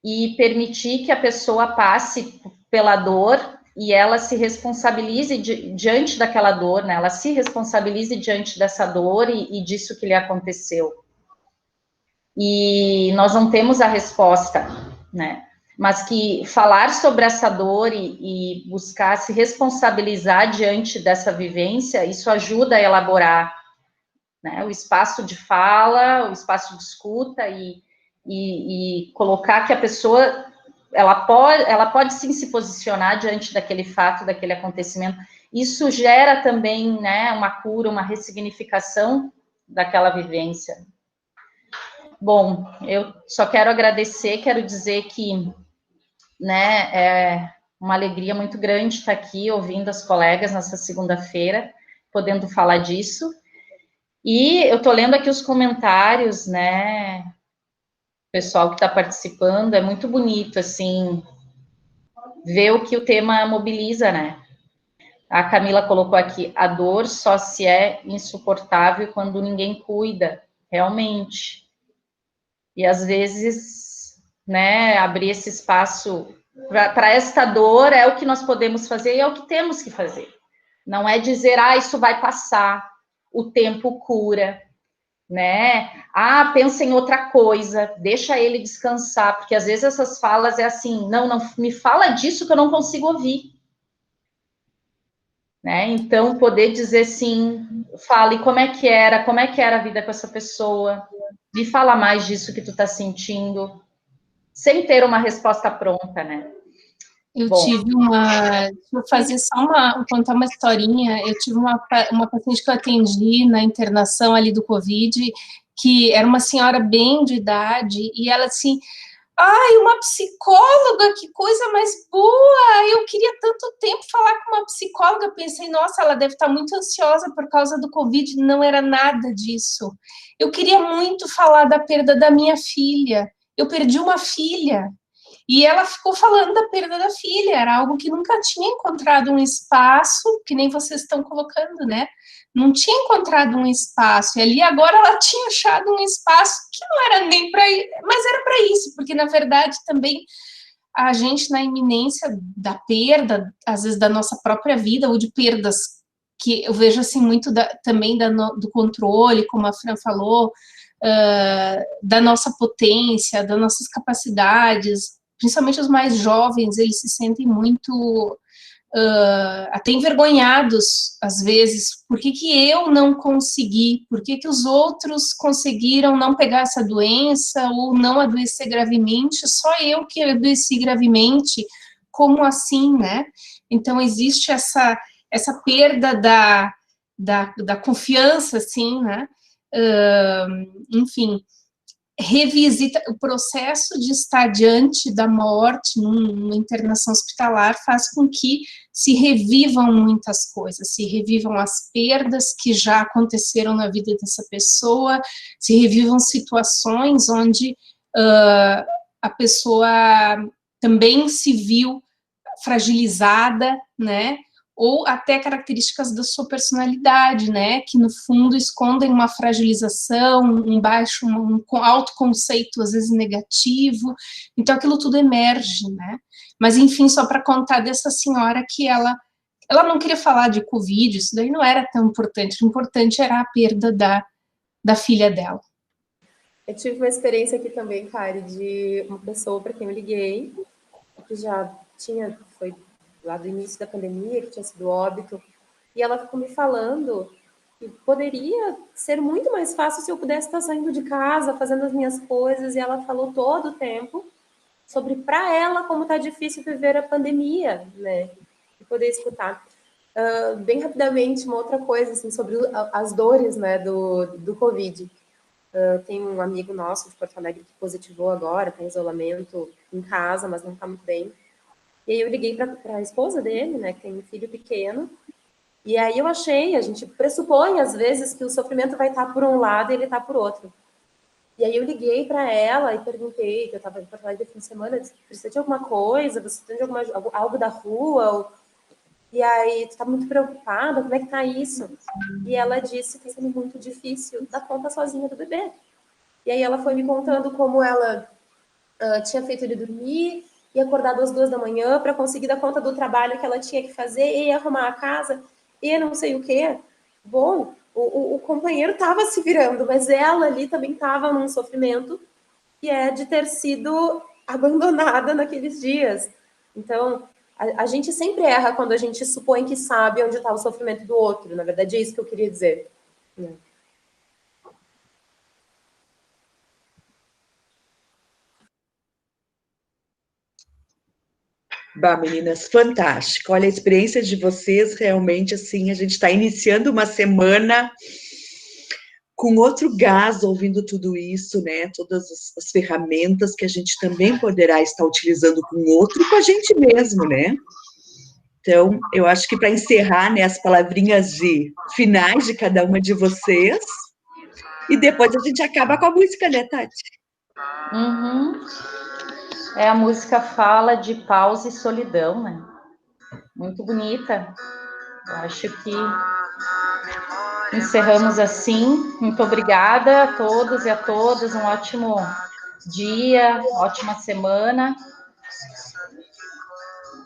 e permitir que a pessoa passe pela dor e ela se responsabilize diante daquela dor, né? Ela se responsabilize diante dessa dor e disso que lhe aconteceu. E nós não temos a resposta, né? Mas que falar sobre essa dor e buscar se responsabilizar diante dessa vivência, isso ajuda a elaborar, né, o espaço de fala, o espaço de escuta e colocar que a pessoa ela pode sim se posicionar diante daquele fato, daquele acontecimento. Isso gera também, né, uma cura, uma ressignificação daquela vivência. Bom, eu só quero agradecer, quero dizer que, né, é uma alegria muito grande estar aqui ouvindo as colegas nessa segunda-feira, podendo falar disso. E eu estou lendo aqui os comentários, né, pessoal que está participando, é muito bonito, assim, ver o que o tema mobiliza, né? A Camila colocou aqui, a dor só se é insuportável quando ninguém cuida, realmente. E às vezes, né, abrir esse espaço para esta dor é o que nós podemos fazer e é o que temos que fazer. Não é dizer, isso vai passar, o tempo cura, né? Pensa em outra coisa, deixa ele descansar, porque às vezes essas falas é assim, não me fala disso que eu não consigo ouvir. Né? Então, poder dizer sim, fale como é que era a vida com essa pessoa, me fala mais disso que tu tá sentindo, sem ter uma resposta pronta, né? Deixa eu fazer só contar uma historinha. Eu tive uma paciente que eu atendi na internação ali do Covid, que era uma senhora bem de idade, e ela assim, uma psicóloga, que coisa mais boa, eu queria tanto tempo falar com uma psicóloga. Pensei, nossa, ela deve estar muito ansiosa por causa do Covid. Não era nada disso. Eu queria muito falar da perda da minha filha. Eu perdi uma filha. E ela ficou falando da perda da filha, era algo que nunca tinha encontrado um espaço, que nem vocês estão colocando, né? Não tinha encontrado um espaço, e ali agora ela tinha achado um espaço que não era nem para ir, mas era para isso, porque na verdade também a gente na iminência da perda, às vezes da nossa própria vida, ou de perdas que eu vejo assim muito também do controle, como a Fran falou, da nossa potência, das nossas capacidades. Principalmente os mais jovens, eles se sentem muito até envergonhados, às vezes, por que eu não consegui, por que os outros conseguiram não pegar essa doença ou não adoecer gravemente, só eu que adoeci gravemente, como assim, né? Então, existe essa perda da confiança, assim, né? Enfim, revisita o processo de estar diante da morte numa internação hospitalar, faz com que se revivam muitas coisas, se revivam as perdas que já aconteceram na vida dessa pessoa, se revivam situações onde a pessoa também se viu fragilizada, né? Ou até características da sua personalidade, né, que no fundo escondem uma fragilização, um autoconceito às vezes negativo, então aquilo tudo emerge, né, mas enfim, só para contar dessa senhora que ela não queria falar de Covid, isso daí não era tão importante, o importante era a perda da filha dela. Eu tive uma experiência aqui também, Kari, de uma pessoa para quem eu liguei, que já foi lá do início da pandemia, que tinha sido óbito, e ela ficou me falando que poderia ser muito mais fácil se eu pudesse estar saindo de casa, fazendo as minhas coisas, e ela falou todo o tempo sobre, para ela, como está difícil viver a pandemia, né, e poder escutar. Bem rapidamente, uma outra coisa, assim, sobre as dores, né, do Covid. Tem um amigo nosso de Porto Alegre que positivou agora, está em isolamento em casa, mas não está muito bem. E aí eu liguei para a esposa dele, né, que tem um filho pequeno, e aí a gente pressupõe, às vezes, que o sofrimento vai estar por um lado e ele está por outro. E aí eu liguei para ela e perguntei, que eu estava em Porto Alegre no fim de semana, disse, precisa de alguma coisa? Você tem algo da rua? E aí, tu está muito preocupada? Como é que tá isso? E ela disse que está sendo muito difícil dar conta sozinha do bebê. E aí ela foi me contando como ela tinha feito ele dormir, ia acordar 2 da manhã para conseguir dar conta do trabalho que ela tinha que fazer, e arrumar a casa, e não sei o quê. Bom, o companheiro estava se virando, mas ela ali também estava num sofrimento que é de ter sido abandonada naqueles dias. Então, a gente sempre erra quando a gente supõe que sabe onde está o sofrimento do outro. Na verdade, é isso que eu queria dizer. Bah, meninas, fantástico. Olha, a experiência de vocês, realmente, assim, a gente está iniciando uma semana com outro gás, ouvindo tudo isso, né? Todas as ferramentas que a gente também poderá estar utilizando com o outro e com a gente mesmo, né? Então, eu acho que para encerrar, né, as palavrinhas de finais de cada uma de vocês, e depois a gente acaba com a música, né, Tati? Uhum. A música fala de pausa e solidão, né? Muito bonita. Eu acho que encerramos assim. Muito obrigada a todos e a todas. Um ótimo dia, ótima semana.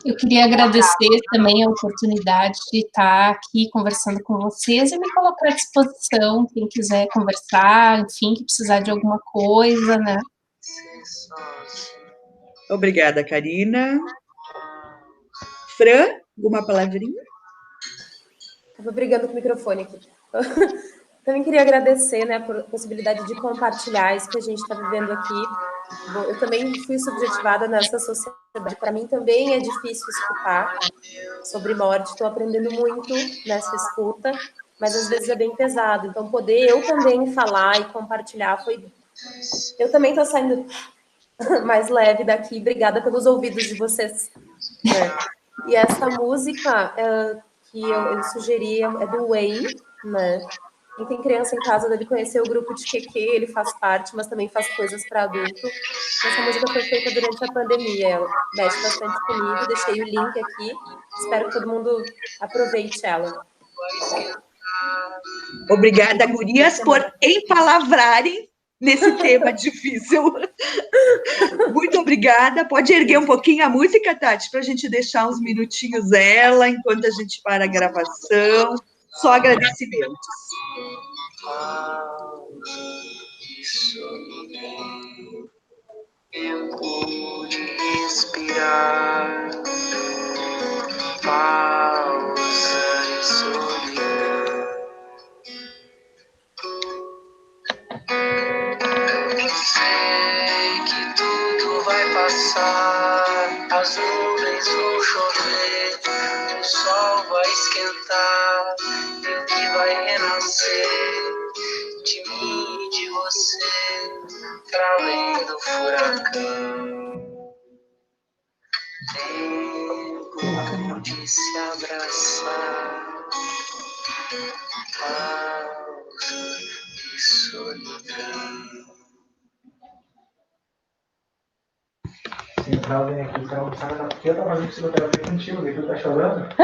Eu queria agradecer também a oportunidade de estar aqui conversando com vocês e me colocar à disposição, quem quiser conversar, enfim, que precisar de alguma coisa, né? Obrigada, Karina. Fran, alguma palavrinha? Estava brigando com o microfone aqui. Também queria agradecer, né, por a possibilidade de compartilhar isso que a gente está vivendo aqui. Bom, eu também fui subjetivada nessa sociedade. Para mim também é difícil escutar sobre morte. Estou aprendendo muito nessa escuta, mas às vezes é bem pesado. Então, poder eu também falar e compartilhar foi... Eu também estou saindo mais leve daqui. Obrigada pelos ouvidos de vocês. Né? E essa música que eu sugeri é do Wayne, né? Quem tem criança em casa deve conhecer o grupo de QQ, ele faz parte, mas também faz coisas para adulto. Essa música foi feita durante a pandemia, ela mexe bastante comigo, deixei o link aqui, espero que todo mundo aproveite ela. Obrigada, gurias, por empalavrarem nesse tema difícil. Muito obrigada. Pode erguer um pouquinho a música, Tati, para a gente deixar uns minutinhos ela, enquanto a gente para a gravação. Só agradecimentos. Tempo de respirar, pausa e solidão. Sei que tudo vai passar, as nuvens vão chover, o sol vai esquentar, e que vai renascer de mim e de você, pra além do furacão. Tempo de se abraçar, pausa e solidão. Central vem aqui para almoçar, porque eu tava fazendo psicoterapia contigo, e tu tá chorando?